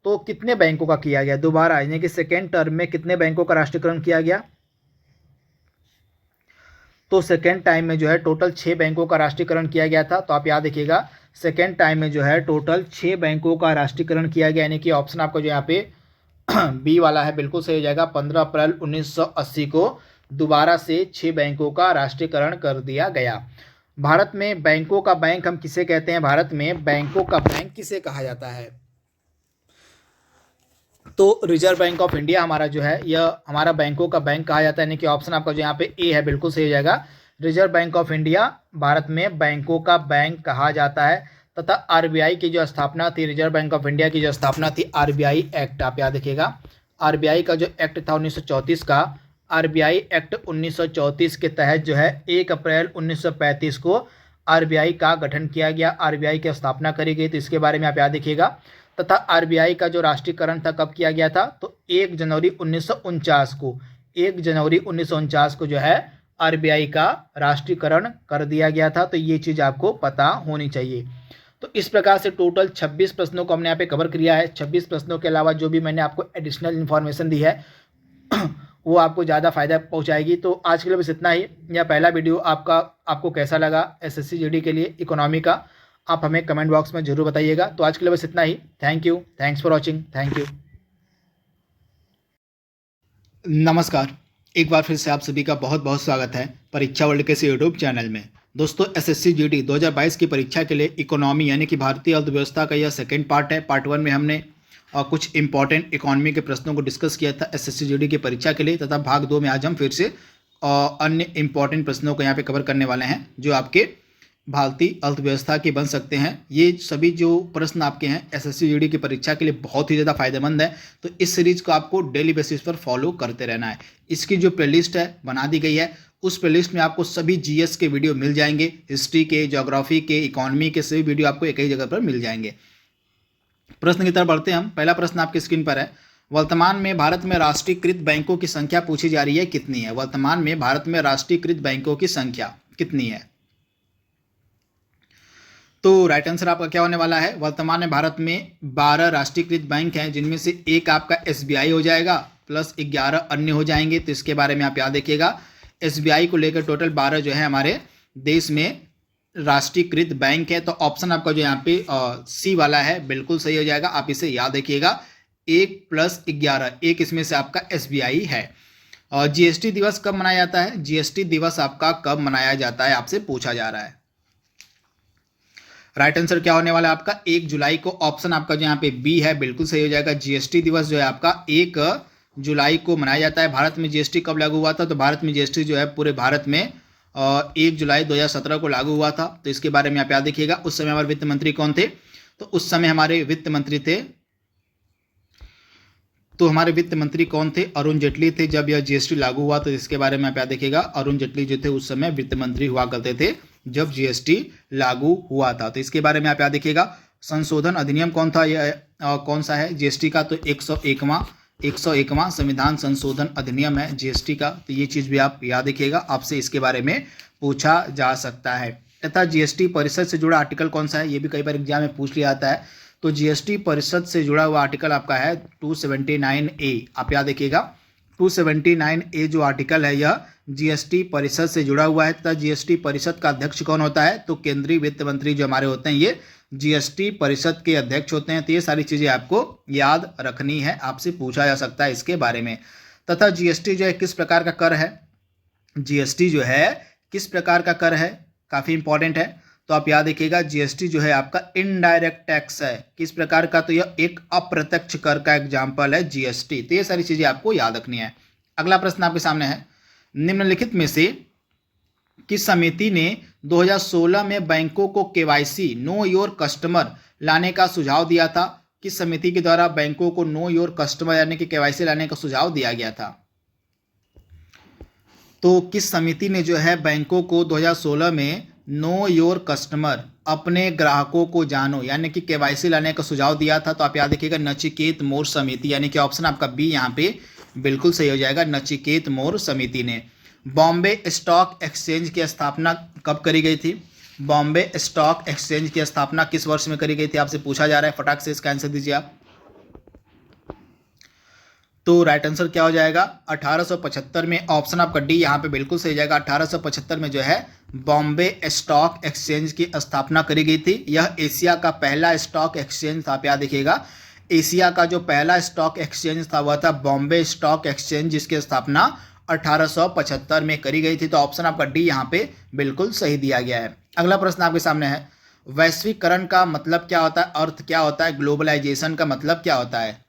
तो कितने बैंकों का किया गया दोबारा, यानी कि सेकेंड टर्म में कितने बैंकों का राष्ट्रीयकरण किया गया? तो सेकेंड टाइम में जो है टोटल 6 बैंकों का राष्ट्रीयकरण किया गया था। तो आप याद रखिएगा, सेकेंड टाइम में जो है टोटल 6 बैंकों का राष्ट्रीयकरण किया गया, यानी कि ऑप्शन आपको जो यहाँ पे बी वाला है बिल्कुल सही हो जाएगा। 15 अप्रैल 1980 को दोबारा से 6 बैंकों का राष्ट्रीयकरण कर दिया गया। भारत में बैंकों का बैंक हम किसे कहते हैं? भारत में बैंकों का बैंक किसे कहा जाता है? तो रिजर्व बैंक ऑफ इंडिया हमारा जो है यह हमारा बैंकों का बैंक कहा जाता है, यानी कि ऑप्शन आपका जो यहाँ पे ए है बिल्कुल सही हो जाएगा। Reserve bank of India Bharat में बैंकों का बैंक कहा जाता है। तथा RBI की जो स्थापना थी, रिजर्व बैंक ऑफ इंडिया की जो स्थापना थी, RBI एक्ट आप याद रखिएगा। RBI का जो एक्ट था 1934 का, RBI एक्ट 1934 के तहत जो है 1 अप्रैल 1935 को RBI का गठन किया गया, RBI की स्थापना करी गई। तो इसके बारे में आप याद रखिएगा। तथा RBI का जो राष्ट्रीयकरण था कब किया गया था? तो 1 जनवरी 1949 को, 1 जनवरी 1949 को जो है RBI का राष्ट्रीयकरण कर दिया गया था। तो ये चीज़ आपको पता होनी चाहिए। तो इस प्रकार से टोटल 26 प्रश्नों को हमने यहाँ पे कवर किया है। 26 प्रश्नों के अलावा जो भी मैंने आपको एडिशनल इन्फॉर्मेशन दी है वो आपको ज़्यादा फायदा पहुँचाएगी। तो आज के लिए बस इतना ही। यह पहला वीडियो आपको कैसा लगा SSC GD के लिए इकोनॉमी का, आप हमें कमेंट बॉक्स में जरूर बताइएगा। तो आज के लिए बस इतना ही। Thank you, thanks for watching, thank you. नमस्कार, एक बार फिर से आप सभी का बहुत बहुत स्वागत है परीक्षा वर्ल्ड के इस यूट्यूब चैनल में। दोस्तों, SSC GD 2022 की परीक्षा के लिए इकोनॉमी यानी कि भारतीय अर्थव्यवस्था का यह सेकेंड पार्ट है। पार्ट 1 में हमने कुछ इंपॉर्टेंट इकोनॉमी के प्रश्नों को डिस्कस किया था SSC GD की परीक्षा के लिए, तथा भाग 2 में आज हम फिर से अन्य इंपॉर्टेंट प्रश्नों को यहाँ पे कवर करने वाले हैं जो आपके भारतीय अर्थव्यवस्था के बन सकते हैं। ये सभी जो प्रश्न आपके हैं एसएससी जीडी की परीक्षा के लिए बहुत ही ज़्यादा फायदेमंद है, तो इस सीरीज को आपको डेली बेसिस पर फॉलो करते रहना है। इसकी जो प्लेलिस्ट है बना दी गई है, उस प्लेलिस्ट में आपको सभी जीएस के वीडियो मिल जाएंगे, हिस्ट्री के, ज्योग्राफी के, इकोनॉमी के सभी वीडियो आपको एक ही जगह पर मिल जाएंगे। प्रश्न की तरफ बढ़ते हैं हम। पहला प्रश्न आपकी स्क्रीन पर है, वर्तमान में भारत में राष्ट्रीयकृत बैंकों की संख्या पूछी जा रही है, कितनी है? वर्तमान में भारत में राष्ट्रीयकृत बैंकों की संख्या कितनी है? तो राइट आंसर आपका क्या होने वाला है, वर्तमान में भारत में 12 राष्ट्रीयकृत बैंक हैं, जिनमें से एक आपका एसबीआई हो जाएगा प्लस 11 अन्य हो जाएंगे। तो इसके बारे में आप याद रखिएगा, एसबीआई को लेकर टोटल 12 जो है हमारे देश में राष्ट्रीयकृत बैंक है। तो ऑप्शन आपका जो यहाँ पे सी वाला है बिल्कुल सही हो जाएगा, आप इसे याद रखिएगा। 1 + 11, एक इसमें से आपका एसबीआई है। और जीएसटी दिवस कब मनाया जाता है? जीएसटी दिवस आपका कब मनाया जाता है आपसे पूछा जा रहा है। राइट आंसर क्या होने वाला है आपका 1 जुलाई को। ऑप्शन आपका जो यहाँ पे बी है बिल्कुल सही हो जाएगा। जीएसटी दिवस जो है आपका 1 जुलाई को मनाया जाता है। भारत में जीएसटी कब लागू हुआ था? तो भारत में जीएसटी जो है पूरे भारत में 1 जुलाई 2017 को लागू हुआ था। तो इसके बारे में आप याद रखिएगा। उस समय हमारे वित्त मंत्री कौन थे? तो उस समय हमारे वित्त मंत्री थे, कौन थे? अरुण जेटली थे जब यह जीएसटी लागू हुआ। तो इसके बारे में आप याद रखिएगा, अरुण जेटली जो थे उस समय वित्त मंत्री हुआ करते थे जब जीएसटी लागू हुआ था। तो इसके बारे में आप याद रखिएगा। संशोधन अधिनियम कौन था? यह कौन सा है जीएसटी का? तो 101वां संविधान संशोधन अधिनियम है जीएसटी का। तो ये चीज़ भी आप याद रखिएगा, आपसे इसके बारे में पूछा जा सकता है। तथा जीएसटी परिषद से जुड़ा आर्टिकल कौन सा है? ये भी कई बार एग्जाम में पूछ लिया जाता है। तो जीएसटी परिषद से जुड़ा हुआ आर्टिकल आपका है 279A, आप याद रखिएगा। 279A जो आर्टिकल है यह जीएसटी परिषद से जुड़ा हुआ है। तथा जीएसटी परिषद का अध्यक्ष कौन होता है? तो केंद्रीय वित्त मंत्री जो हमारे होते हैं ये जीएसटी परिषद के अध्यक्ष होते हैं। तो ये सारी चीज़ें आपको याद रखनी है, आपसे पूछा जा सकता है इसके बारे में। तथा जीएसटी जो है किस प्रकार का कर है? जीएसटी जो है किस प्रकार का कर है? काफ़ी इंपॉर्टेंट है, तो आप याद रखिएगा। जीएसटी जो है आपका इनडायरेक्ट टैक्स है। किस प्रकार का? तो यह एक अप्रत्यक्ष कर का एग्जाम्पल है जीएसटी। तो ये सारी चीज़ें आपको याद रखनी है। अगला प्रश्न आपके सामने है, निम्नलिखित में से किस समिति ने 2016 में बैंकों को केवाईसी नो योर कस्टमर लाने का सुझाव दिया था? किस समिति के द्वारा बैंकों को नो योर कस्टमर यानी कि केवाईसी लाने का सुझाव दिया गया था? तो किस समिति ने जो है बैंकों को 2016 में नो योर कस्टमर, अपने ग्राहकों को जानो यानी कि केवाईसी लाने का सुझाव दिया था? तो आप याद रखिएगा नचिकेत मोर समिति, यानी कि ऑप्शन आपका बी यहाँ पे बिल्कुल सही हो जाएगा, नचिकेत मोर समिति ने। बॉम्बे स्टॉक एक्सचेंज की स्थापना कब करी गई थी? बॉम्बे स्टॉक एक्सचेंज की स्थापना किस वर्ष में करी गई थी आपसे पूछा जा रहा है। फटाक से इसका आंसर दीजिए आप। तो राइट आंसर क्या हो जाएगा? 1875 में। ऑप्शन आपका डी यहाँ पे बिल्कुल सही जाएगा। 1875 में जो है बॉम्बे स्टॉक एक्सचेंज की स्थापना करी गई थी। यह एशिया का पहला स्टॉक एक्सचेंज था, आप याद रखिएगा। एशिया का जो पहला स्टॉक एक्सचेंज था वह था बॉम्बे स्टॉक एक्सचेंज, जिसकी स्थापना 1875 में करी गई थी। तो ऑप्शन आपका डी यहाँ पे बिल्कुल सही दिया गया है। अगला प्रश्न आपके सामने है, वैश्वीकरण का मतलब क्या होता है? अर्थ क्या होता है? ग्लोबलाइजेशन का मतलब क्या होता है?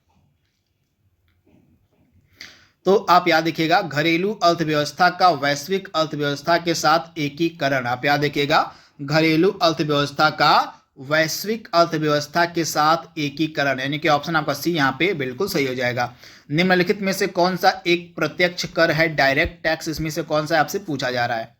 तो आप याद रखिएगा, घरेलू अर्थव्यवस्था का वैश्विक अर्थव्यवस्था के साथ एकीकरण। आप याद रखिएगा, घरेलू अर्थव्यवस्था का वैश्विक अर्थव्यवस्था के साथ एकीकरण, यानी कि ऑप्शन आपका सी यहाँ पे बिल्कुल सही हो जाएगा। निम्नलिखित में से कौन सा एक प्रत्यक्ष कर है? डायरेक्ट टैक्स इसमें से कौन सा आपसे पूछा जा रहा है?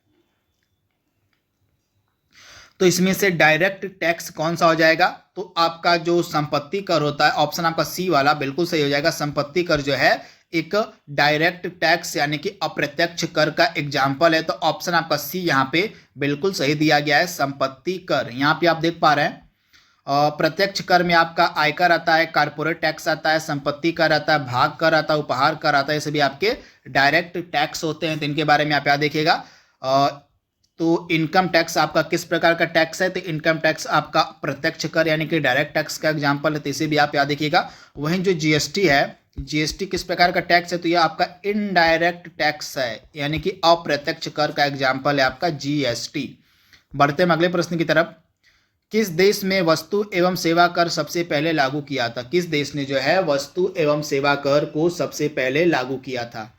तो इसमें से डायरेक्ट टैक्स कौन सा हो जाएगा? तो आपका जो संपत्ति कर होता है, ऑप्शन आपका सी वाला बिल्कुल सही हो जाएगा। संपत्ति कर जो है एक डायरेक्ट टैक्स यानी कि अप्रत्यक्ष कर का एग्जाम्पल है। तो ऑप्शन आपका सी यहाँ पे बिल्कुल सही दिया गया है, संपत्ति कर। यहाँ पे आप देख पा रहे हैं प्रत्यक्ष कर में आपका आयकर आता है, कारपोरेट टैक्स आता है, संपत्ति कर आता है, भाग कर आता है, उपहार कर आता है। ये सभी आपके डायरेक्ट टैक्स होते हैं। तो इनके बारे में आप याद देखिएगा। तो इनकम टैक्स आपका किस प्रकार का टैक्स है? तो इनकम टैक्स आपका प्रत्यक्ष कर यानी कि डायरेक्ट टैक्स का एग्जाम्पल है, तो इसे भी आप याद रखिएगा। वहीं जो जीएसटी है, जीएसटी किस प्रकार का टैक्स है? तो यह आपका इनडायरेक्ट टैक्स है यानी कि अप्रत्यक्ष कर का एग्जाम्पल है आपका जीएसटी। बढ़ते हैं अगले प्रश्न की तरफ। किस देश में वस्तु एवं सेवा कर सबसे पहले लागू किया था? किस देश ने जो है वस्तु एवं सेवा कर को सबसे पहले लागू किया था?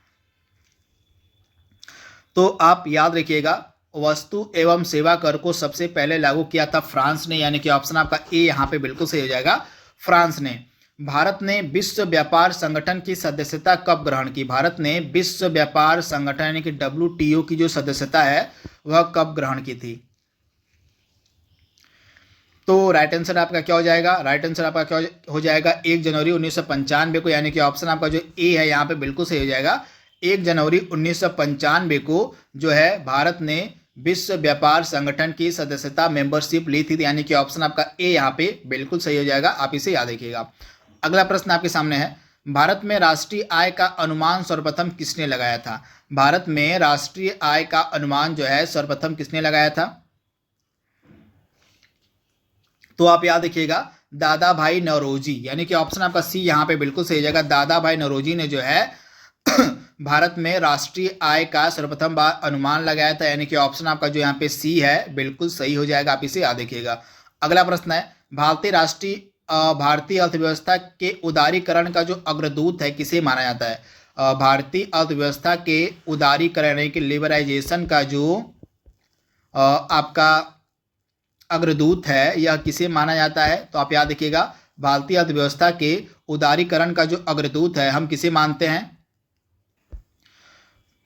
तो आप याद रखिएगा, वस्तु एवं सेवा कर को सबसे पहले लागू किया था फ्रांस ने, यानी कि ऑप्शन आपका ए यहाँ पे बिल्कुल सही हो जाएगा, फ्रांस ने। भारत ने विश्व व्यापार संगठन की सदस्यता कब ग्रहण की? भारत ने विश्व व्यापार संगठन यानी कि WTO की जो सदस्यता है वह कब ग्रहण की थी? तो राइट आंसर आपका क्या हो जाएगा? राइट आंसर आपका क्या हो जाएगा? 1 जनवरी 1995 को, यानी कि ऑप्शन आपका जो ए है यहाँ पे बिल्कुल सही हो जाएगा। 1 जनवरी 1995 को जो है भारत ने विश्व व्यापार संगठन की सदस्यता मेंबरशिप ली थी, यानी कि ऑप्शन आपका ए यहाँ पे बिल्कुल सही हो जाएगा। आप इसे याद रखिएगा। अगला प्रश्न आपके सामने है, भारत में राष्ट्रीय आय का अनुमान सर्वप्रथम किसने लगाया था? भारत में राष्ट्रीय आय का अनुमान जो है सर्वप्रथम किसने लगाया था? तो आप याद रखिएगा, दादा भाई नौरोजी, यानी कि ऑप्शन आपका सी यहाँ पे बिल्कुल सही हो जाएगा। दादा भाई नौरोजी ने जो है भारत में राष्ट्रीय आय का सर्वप्रथम बार अनुमान लगाया था, यानी कि ऑप्शन आपका जो यहाँ पे सी है बिल्कुल सही हो जाएगा। आप इसे याद रखिएगा। अगला प्रश्न है, भारतीय अर्थव्यवस्था के उदारीकरण का जो अग्रदूत है किसे माना जाता है? भारतीय अर्थव्यवस्था के उदारीकरण यानी कि लिबराइजेशन का जो आपका अग्रदूत है यह किसे माना जाता है? तो आप याद रखिएगा, भारतीय अर्थव्यवस्था के उदारीकरण का जो अग्रदूत है हम किसे मानते हैं?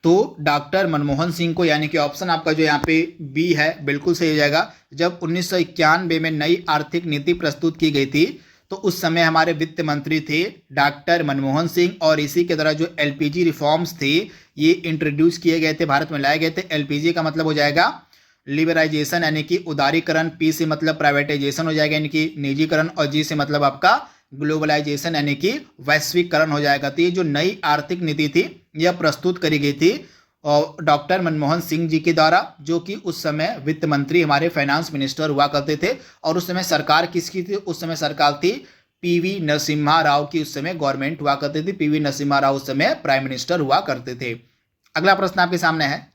तो डॉक्टर मनमोहन सिंह को, यानी कि ऑप्शन आपका जो यहाँ पे बी है बिल्कुल सही हो जाएगा। जब 1991 में नई आर्थिक नीति प्रस्तुत की गई थी तो उस समय हमारे वित्त मंत्री थे डॉक्टर मनमोहन सिंह, और इसी के द्वारा जो LPG रिफॉर्म्स थे ये इंट्रोड्यूस किए गए थे, भारत में लाए गए थे। LPG का मतलब हो जाएगा लिबराइजेशन यानी कि उदारीकरण, पी से मतलब प्राइवेटाइजेशन हो जाएगा यानी कि निजीकरण, और जी से मतलब आपका ग्लोबलाइजेशन यानी कि वैश्विकरण हो जाएगा। तो ये जो नई आर्थिक नीति थी यह प्रस्तुत करी गई थी और डॉक्टर मनमोहन सिंह जी के द्वारा, जो कि उस समय वित्त मंत्री हमारे फाइनेंस मिनिस्टर हुआ करते थे। और उस समय सरकार किसकी थी? उस समय सरकार थी PV नरसिम्हा राव की, उस समय गवर्नमेंट हुआ करती थी। PV नरसिम्हा राव उस समय प्राइम मिनिस्टर हुआ करते थे। अगला प्रश्न आपके सामने है,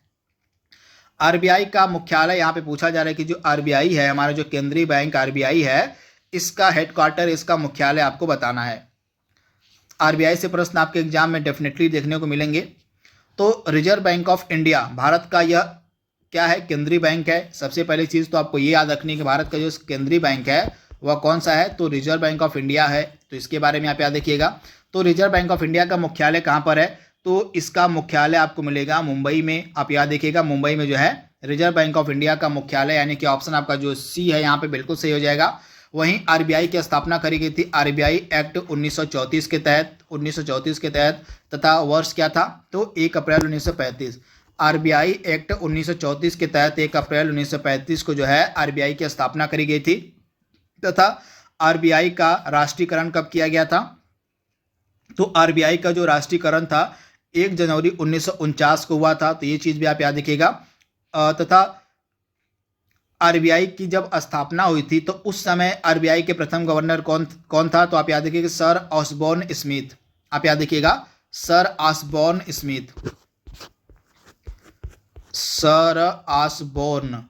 RBI का मुख्यालय, यहाँ पे पूछा जा रहा है कि जो RBI है, हमारा जो केंद्रीय बैंक RBI है, इसका हेडक्वार्टर, इसका मुख्यालय आपको बताना है। RBI से प्रश्न आपके एग्जाम में डेफिनेटली देखने को मिलेंगे। तो reserve bank of India Bharat का यह क्या है? केंद्रीय बैंक है। सबसे पहली चीज़ तो आपको ये याद रखनी है कि भारत का जो केंद्रीय बैंक है वह कौन सा है? तो रिजर्व बैंक ऑफ इंडिया है। तो इसके बारे में आप याद रखिएगा। तो रिजर्व बैंक ऑफ इंडिया का मुख्यालय कहाँ पर है? तो इसका मुख्यालय आपको मिलेगा मुंबई में। आप याद रखिएगा, मुंबई में जो है रिजर्व बैंक ऑफ इंडिया का मुख्यालय, यानी कि ऑप्शन आपका जो सी है यहाँ पे बिल्कुल सही हो जाएगा। वहीं RBI की स्थापना करी गई थी RBI एक्ट 1934 के तहत, तथा वर्ष क्या था? तो 1 अप्रैल 1935। RBI एक्ट 1934 के तहत 1 अप्रैल 1935 को जो है RBI की स्थापना करी गई थी, तथा RBI का राष्ट्रीयकरण कब किया गया था? तो RBI का जो राष्ट्रीयकरण था 1 जनवरी 1949 को हुआ था। तो ये चीज़ भी आप याद रखिएगा। तथा RBI की जब स्थापना हुई थी तो उस समय RBI के प्रथम गवर्नर कौन था? तो आप याद रखिएगा, सर ऑसबोर्न स्मिथ। आप याद रखिएगा, sir Osborne Smith. Sir Osborne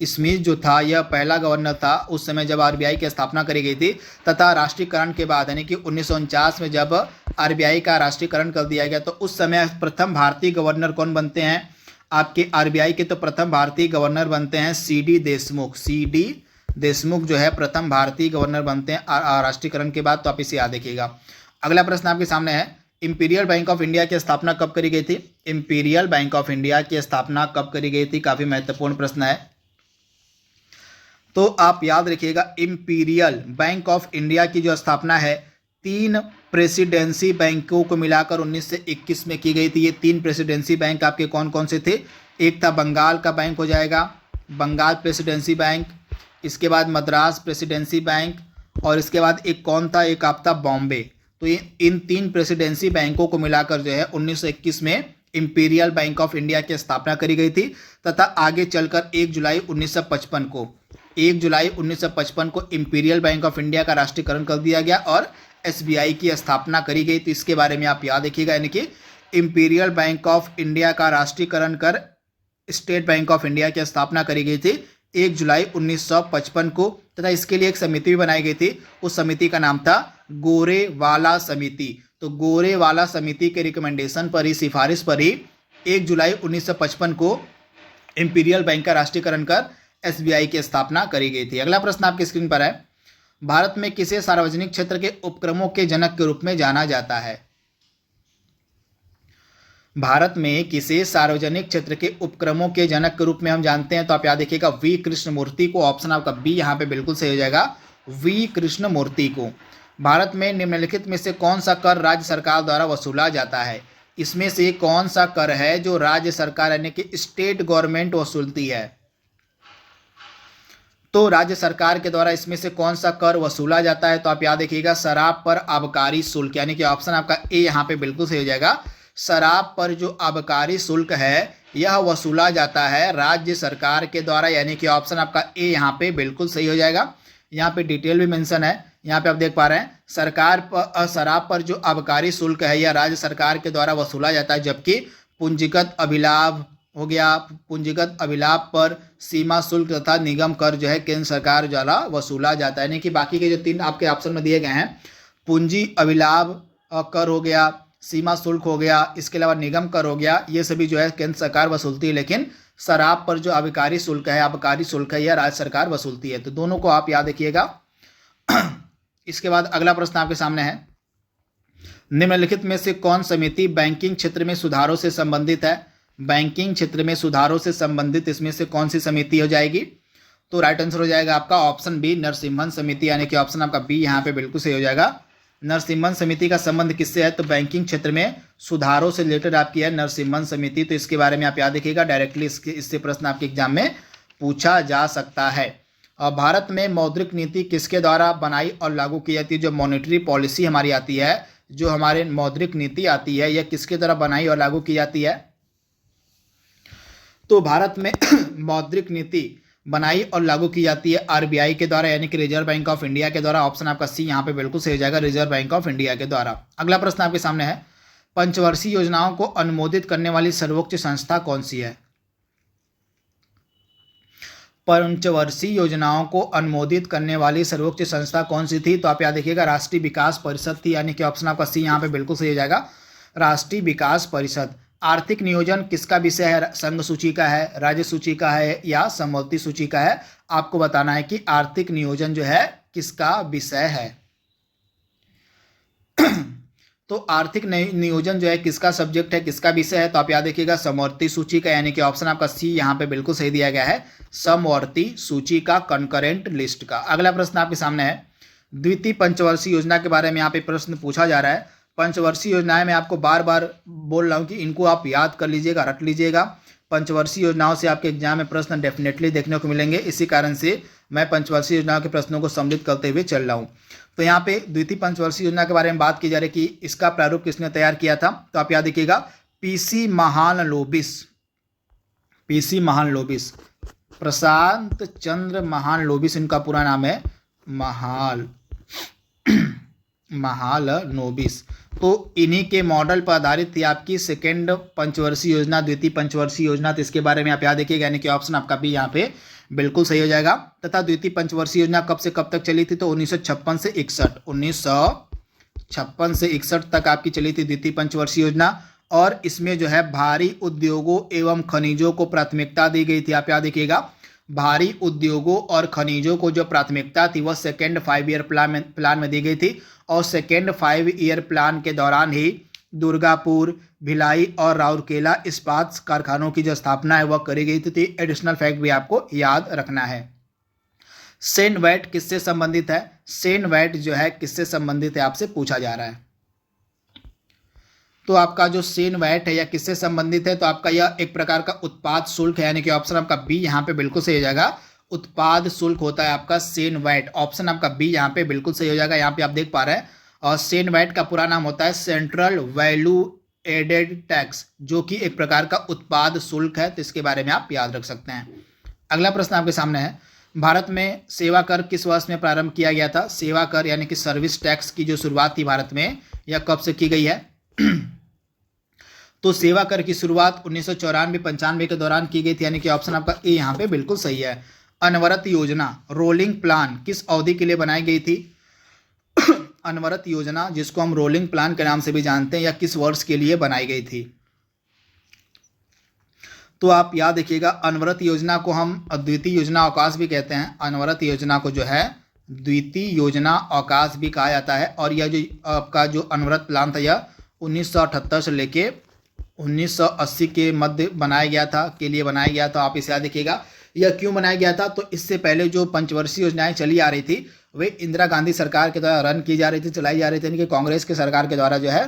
Smith जो था यह पहला गवर्नर था उस समय जब RBI की स्थापना करी गई थी। तथा राष्ट्रीयकरण के बाद यानी कि 1949 में जब RBI का राष्ट्रीयकरण कर दिया गया तो उस समय प्रथम भारतीय गवर्नर कौन बनते हैं? आपके RBI के तो प्रथम भारतीय गवर्नर बनते हैं CD देशमुख। CD देशमुख जो है प्रथम भारतीय गवर्नर बनते हैं राष्ट्रीयकरण के बाद। तो आप इसे याद रखिएगा। अगला प्रश्न आपके सामने है, इंपीरियल बैंक ऑफ इंडिया की स्थापना कब करी गई थी? इंपीरियल बैंक ऑफ इंडिया की स्थापना कब करी गई थी? काफी महत्वपूर्ण प्रश्न है। तो आप याद रखिएगा, इंपीरियल बैंक ऑफ इंडिया की जो स्थापना है 3 प्रेसिडेंसी बैंकों को मिलाकर 1921 में की गई थी। ये 3 प्रेसिडेंसी बैंक आपके कौन कौन से थे? एक था बंगाल का बैंक हो जाएगा, बंगाल प्रेसिडेंसी बैंक, इसके बाद मद्रास प्रेसिडेंसी बैंक, और इसके बाद एक कौन था? एक आप था बॉम्बे। तो ये इन 3 प्रेसिडेंसी बैंकों को मिलाकर जो है 1921 में इंपीरियल बैंक ऑफ इंडिया की स्थापना करी गई थी। तथा आगे चलकर 1 जुलाई 1955 को इंपीरियल बैंक ऑफ इंडिया का राष्ट्रीयकरण कर दिया गया और SBI की स्थापना करी गई। तो इसके बारे में आप याद रखिएगा, यानी कि इंपीरियल बैंक ऑफ इंडिया का राष्ट्रीयकरण कर स्टेट बैंक ऑफ इंडिया की स्थापना करी गई थी 1 जुलाई 1955 को। तथा इसके लिए एक समिति भी बनाई गई थी, उस समिति का नाम था गोरेवाला समिति। तो गोरेवाला समिति के रिकमेंडेशन पर ही, सिफारिश पर ही 1 जुलाई 1955 को इंपीरियल बैंक का राष्ट्रीयकरण कर एसबीआई की स्थापना करी गई थी। अगला प्रश्न आपकी स्क्रीन पर है, भारत में किसे सार्वजनिक क्षेत्र के उपक्रमों के जनक के रूप में जाना जाता है? भारत में किसे सार्वजनिक क्षेत्र के उपक्रमों के जनक के रूप में हम जानते हैं? तो आप याद देखिएगा वी कृष्णमूर्ति को। ऑप्शन आपका बी यहाँ पे बिल्कुल सही हो जाएगा, वी कृष्णमूर्ति को। भारत में निम्नलिखित में से कौन सा कर राज्य सरकार द्वारा वसूला जाता है? इसमें से कौन सा कर है जो राज्य सरकार यानी कि स्टेट गवर्नमेंट वसूलती है? तो राज्य सरकार के द्वारा इसमें से कौन सा कर वसूला जाता है? तो आप याद रखिएगा शराब पर आबकारी शुल्क, यानी कि ऑप्शन आपका ए यहाँ पे बिल्कुल सही हो जाएगा। शराब पर जो आबकारी शुल्क है यह वसूला जाता है राज्य सरकार के द्वारा, यानी कि ऑप्शन आपका ए यहाँ पे बिल्कुल सही हो जाएगा। यहाँ पे डिटेल भी मेंशन है, यहाँ पे आप देख पा रहे हैं शराब पर जो आबकारी शुल्क है यह राज्य सरकार के द्वारा वसूला जाता है, जबकि पूंजीगत अभिलाभ हो गया, पूंजीगत अभिलाभ पर सीमा शुल्क तथा निगम कर जो है केंद्र सरकार द्वारा वसूला जाता है। यानी कि बाकी के जो तीन आपके ऑप्शन में दिए गए हैं, पूंजी अभिलाभ कर हो गया, सीमा शुल्क हो गया, इसके अलावा निगम कर हो गया, ये सभी जो है केंद्र सरकार वसूलती है, लेकिन शराब पर जो आबकारी शुल्क है यह राज्य सरकार वसूलती है। तो दोनों को आप याद रखिएगा। इसके बाद अगला प्रश्न आपके सामने है, निम्नलिखित में से कौन समिति बैंकिंग क्षेत्र में सुधारों से संबंधित है? बैंकिंग क्षेत्र में सुधारों से संबंधित इसमें से कौन सी समिति हो जाएगी? तो राइट आंसर हो जाएगा आपका ऑप्शन बी, नरसिम्हन समिति, यानी कि ऑप्शन आपका बी यहाँ पे बिल्कुल सही हो जाएगा। नरसिम्हन समिति का संबंध किससे है? तो बैंकिंग क्षेत्र में सुधारों से रिलेटेड आपकी है नरसिम्हन समिति। तो इसके बारे में आप याद रखिएगा, डायरेक्टली इससे प्रश्न आपके एग्जाम में पूछा जा सकता है। और भारत में मौद्रिक नीति किसके द्वारा बनाई और लागू की जाती है? जो मॉनेटरी पॉलिसी हमारी आती है, जो हमारे मौद्रिक नीति आती है, यह किसके द्वारा बनाई और लागू की जाती है? तो भारत में मौद्रिक नीति बनाई और लागू की जाती है आरबीआई के द्वारा, यानी कि रिजर्व बैंक ऑफ इंडिया के द्वारा। ऑप्शन आपका सी यहाँ पे बिल्कुल सही हो जाएगा, रिजर्व बैंक ऑफ इंडिया के द्वारा। अगला प्रश्न आपके सामने है, पंचवर्षीय योजनाओं को अनुमोदित करने वाली सर्वोच्च संस्था कौन सी है? पंचवर्षीय योजनाओं को अनुमोदित करने वाली सर्वोच्च संस्था कौन सी थी? तो आप याद रखिएगा राष्ट्रीय विकास परिषद थी, यानी कि ऑप्शन आपका सी यहाँ पे बिल्कुल सही हो जाएगा, राष्ट्रीय विकास परिषद। आर्थिक नियोजन किसका विषय है? संघ सूची का है, राज्य सूची का है या समवर्ती सूची का है? आपको बताना है कि आर्थिक नियोजन जो है किसका विषय है। तो आर्थिक नियोजन जो है किसका सब्जेक्ट है, किसका विषय है? तो आप याद रखिएगा समवर्ती सूची का, यानी कि ऑप्शन आपका सी यहाँ पे बिल्कुल सही दिया गया है, समवर्ती सूची का, कंकरेंट लिस्ट का। अगला प्रश्न आपके सामने है, द्वितीय पंचवर्षीय योजना के बारे में यहाँ पे प्रश्न पूछा जा रहा है। पंचवर्षीय योजनाएं मैं आपको बार बार बोल रहा हूँ कि इनको आप याद कर लीजिएगा, रट लीजिएगा। पंचवर्षीय योजनाओं से आपके एग्जाम में प्रश्न डेफिनेटली देखने को मिलेंगे, इसी कारण से मैं पंचवर्षीय योजनाओं के प्रश्नों को सम्मिलित करते हुए चल रहा हूँ। तो यहाँ पे द्वितीय पंचवर्षीय योजना के बारे में बात की जा रही है कि इसका प्रारूप किसने तैयार किया था? तो आप याद रखिएगा पीसी महालनोबिस, पीसी महालनोबिस, प्रशांत चंद्र महालनोबिस इनका पूरा नाम है, महालनोबिस। तो इन्हीं के मॉडल पर आधारित थी आपकी सेकेंड पंचवर्षीय योजना, द्वितीय पंचवर्षीय योजना। तो इसके बारे में आप याद रखिएगा, यानी कि ऑप्शन आपका भी यहाँ पे बिल्कुल सही हो जाएगा। तथा द्वितीय पंचवर्षीय योजना कब से कब तक चली थी? तो 1956 से 61, 1956 से 61 तक आपकी चली थी द्वितीय पंचवर्षीय योजना। और इसमें जो है भारी उद्योगों एवं खनिजों को प्राथमिकता दी गई थी। आप याद रखिएगा भारी उद्योगों और खनिजों को जो प्राथमिकता थी वह सेकेंड 5 ईयर प्लान में दी गई थी। और सेकेंड 5 ईयर प्लान के दौरान ही दुर्गापुर, भिलाई और राउरकेला इस्पात कारखानों की जो स्थापना है वह करी गई थी। एडिशनल फैक्ट भी आपको याद रखना है। सेन वैट किससे संबंधित है? सेन वैट जो है किससे संबंधित है आपसे पूछा जा रहा है। तो आपका जो सेन वैट है या किससे संबंधित है? तो आपका यह एक प्रकार का उत्पाद शुल्क है, यानी कि ऑप्शन आपका बी यहाँ पे बिल्कुल सही हो जाएगा, उत्पाद शुल्क होता है आपका सेन वैट। ऑप्शन आपका बी यहाँ पे बिल्कुल सही हो जाएगा। यहाँ पे आप देख पा रहे हैं, और सेन वैट का पूरा नाम होता है सेंट्रल वैल्यू एडेड टैक्स, जो कि एक प्रकार का उत्पाद शुल्क है। तो इसके बारे में आप याद रख सकते हैं। अगला प्रश्न आपके सामने है, भारत में सेवा कर किस वर्ष में प्रारंभ किया गया था? सेवा कर यानी कि सर्विस टैक्स की जो शुरुआत थी भारत में, यह कब से की गई है? तो सेवा कर की शुरुआत 1994-95 के दौरान की गई थी, यानी कि ऑप्शन आपका ए यहाँ पे बिल्कुल सही है। अनवरत योजना, रोलिंग प्लान किस अवधि के लिए बनाई गई थी? अनवरत योजना, जिसको हम रोलिंग प्लान के नाम से भी जानते हैं, या किस वर्ष के लिए बनाई गई थी? तो आप याद रखिएगा, अनवरत योजना को हम द्वितीय योजना अवकाश भी कहते हैं। अनवरत योजना को जो है द्वितीय योजना अवकाश भी कहा जाता है। और यह जो आपका जो अनवरत प्लान था यह 1978 से लेके 1980 के मध्य बनाया गया था, के लिए बनाया गया था। आप इसे याद रखिएगा। यह क्यों बनाया गया था? तो इससे पहले जो पंचवर्षीय योजनाएं चली आ रही थी वे इंदिरा गांधी सरकार के द्वारा रन की जा रही थी, चलाई जा रही थी, यानी कि कांग्रेस की सरकार के द्वारा जो है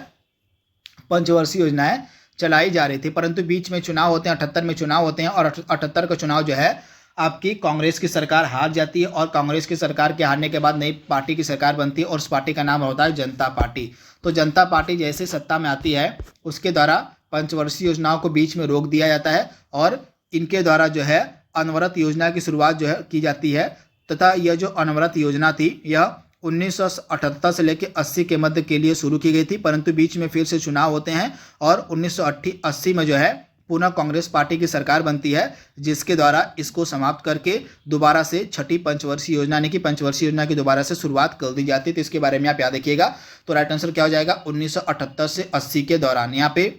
पंचवर्षीय योजनाएं चलाई जा रही थी। परंतु बीच में चुनाव होते हैं, 78 में चुनाव होते हैं, और 78 का चुनाव जो है आपकी कांग्रेस की सरकार हार जाती है। और कांग्रेस की सरकार के हारने के बाद नई पार्टी की सरकार बनती है और उस पार्टी का नाम होता है जनता पार्टी। तो जनता पार्टी जैसे सत्ता में आती है उसके द्वारा पंचवर्षीय योजनाओं को बीच में रोक दिया जाता है और इनके द्वारा जो है अनवरत योजना की शुरुआत जो है की जाती है। तथा यह जो अनवरत योजना थी यह 1978 से लेकर 80 के मध्य के लिए शुरू की गई थी, परंतु बीच में फिर से चुनाव होते हैं और 1980 में जो है पुनः कांग्रेस पार्टी की सरकार बनती है, जिसके द्वारा इसको समाप्त करके दोबारा से छठी पंचवर्षीय योजना यानी कि पंचवर्षीय योजना की दोबारा से शुरुआत कर दी जाती है। तो इसके बारे में आप याद रखिएगा। तो राइट आंसर क्या हो जाएगा? 1978 से 80 के दौरान। यहाँ पे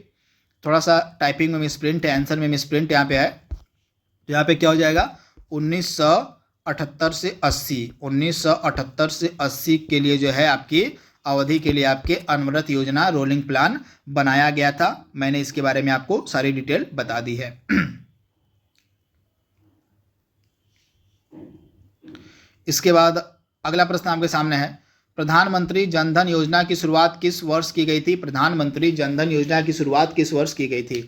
थोड़ा सा टाइपिंग में मिसप्रिंट है, आंसर में मिसप्रिंट यहाँ पे है। तो यहाँ पे क्या हो जाएगा? 1978 से 80, 1978 से 80 के लिए जो है आपकी अवधि के लिए आपके अनवरत योजना रोलिंग प्लान बनाया गया था। मैंने इसके बारे में आपको सारी डिटेल बता दी है। इसके बाद अगला प्रश्न आपके सामने है, प्रधानमंत्री जनधन योजना की शुरुआत किस वर्ष की गई थी? प्रधानमंत्री जनधन योजना की शुरुआत किस वर्ष की गई थी?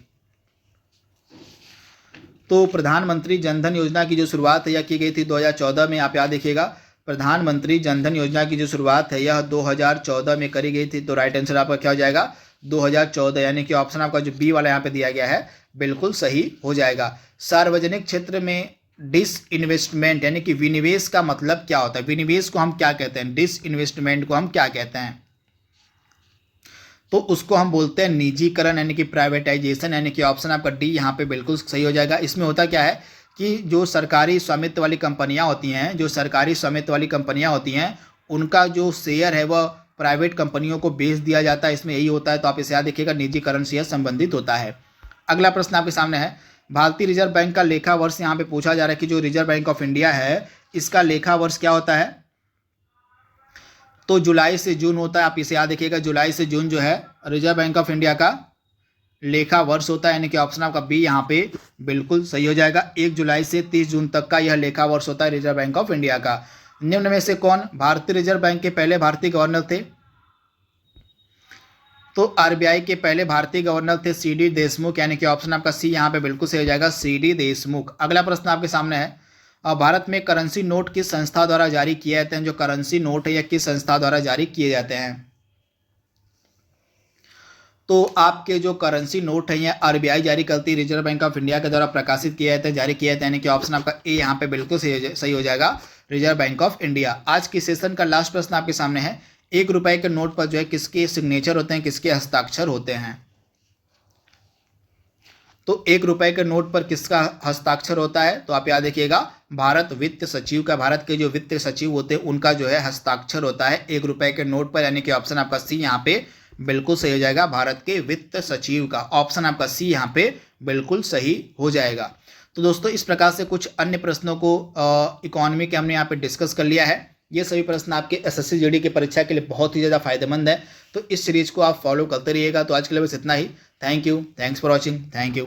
तो प्रधानमंत्री जनधन योजना की जो शुरुआत है यह की गई थी 2014 में। आप याद रखिएगा, प्रधानमंत्री जनधन योजना की जो शुरुआत है यह 2014 में करी गई थी। तो राइट आंसर आपका क्या हो जाएगा? 2014, यानी कि ऑप्शन आपका जो बी वाला यहाँ पे दिया गया है बिल्कुल सही हो जाएगा। सार्वजनिक क्षेत्र में डिसइन्वेस्टमेंट यानी कि विनिवेश का मतलब क्या होता है? विनिवेश को हम क्या कहते हैं? डिसइन्वेस्टमेंट को हम क्या कहते हैं? तो उसको हम बोलते हैं निजीकरण यानी कि प्राइवेटाइजेशन, यानी कि ऑप्शन आपका डी यहाँ पे बिल्कुल सही हो जाएगा। इसमें होता क्या है कि जो सरकारी स्वामित्व वाली कंपनियां होती हैं, जो सरकारी स्वामित्व वाली कंपनियां होती हैं उनका जो शेयर है वह प्राइवेट कंपनियों को बेच दिया जाता है, इसमें यही होता है। तो आप इसे याद रखिएगा, निजीकरण से यह संबंधित होता है। अगला प्रश्न आपके सामने है, भारतीय रिजर्व बैंक का लेखा वर्ष यहाँ पे पूछा जा रहा है कि जो रिजर्व बैंक ऑफ इंडिया है इसका लेखा वर्ष क्या होता है? तो जुलाई से जून होता है। आप इसे याद रखिएगा, जुलाई से जून जो है रिजर्व बैंक ऑफ इंडिया का लेखा वर्ष होता है, यानी कि ऑप्शन आपका बी यहाँ पे बिल्कुल सही हो जाएगा। 1 जुलाई से 30 जून तक का यह लेखा वर्ष होता है रिजर्व बैंक ऑफ इंडिया का। निम्न में से कौन भारतीय रिजर्व बैंक के पहले भारतीय गवर्नर थे? तो आरबीआई के पहले भारतीय गवर्नर थे सीडी देशमुख, यानी कि ऑप्शन आपका सी यहाँ पे बिल्कुल सही हो जाएगा, सीडी देशमुख। अगला प्रश्न आपके सामने है, भारत में करेंसी नोट किस संस्था द्वारा जारी किए जाते हैं? जो करेंसी नोट है यह किस संस्था द्वारा जारी किए जाते हैं? तो आपके जो करेंसी नोट है यह आरबीआई जारी करती है, रिजर्व बैंक ऑफ इंडिया के द्वारा प्रकाशित किए जाते हैं, जारी किए जाते हैं, यानी कि ऑप्शन आपका ए यहाँ पे बिल्कुल सही हो जाएगा, रिजर्व बैंक ऑफ इंडिया। आज की सेशन का लास्ट प्रश्न आपके सामने है, 1 रुपए के नोट पर जो है किसके सिग्नेचर होते हैं, किसके हस्ताक्षर होते हैं? तो 1 रुपए के नोट पर किसका हस्ताक्षर होता है? तो आप याद रखिएगा, भारत वित्त सचिव का, भारत के जो वित्त सचिव होते हैं उनका जो है हस्ताक्षर होता है 1 रुपए के नोट पर, यानी कि ऑप्शन आपका सी यहाँ पे बिल्कुल सही हो जाएगा, भारत के वित्त सचिव का। ऑप्शन आपका सी यहाँ पे बिल्कुल सही हो जाएगा। तो दोस्तों इस प्रकार से कुछ अन्य प्रश्नों को इकोनॉमी के हमने यहाँ पे डिस्कस कर लिया है। ये सभी प्रश्न आपके एसएससी जीडी की परीक्षा के लिए बहुत ही ज़्यादा फायदेमंद है, तो इस सीरीज को आप फॉलो करते रहिएगा। तो आज के लिए बस इतना ही। Thank you, thanks for watching, thank you.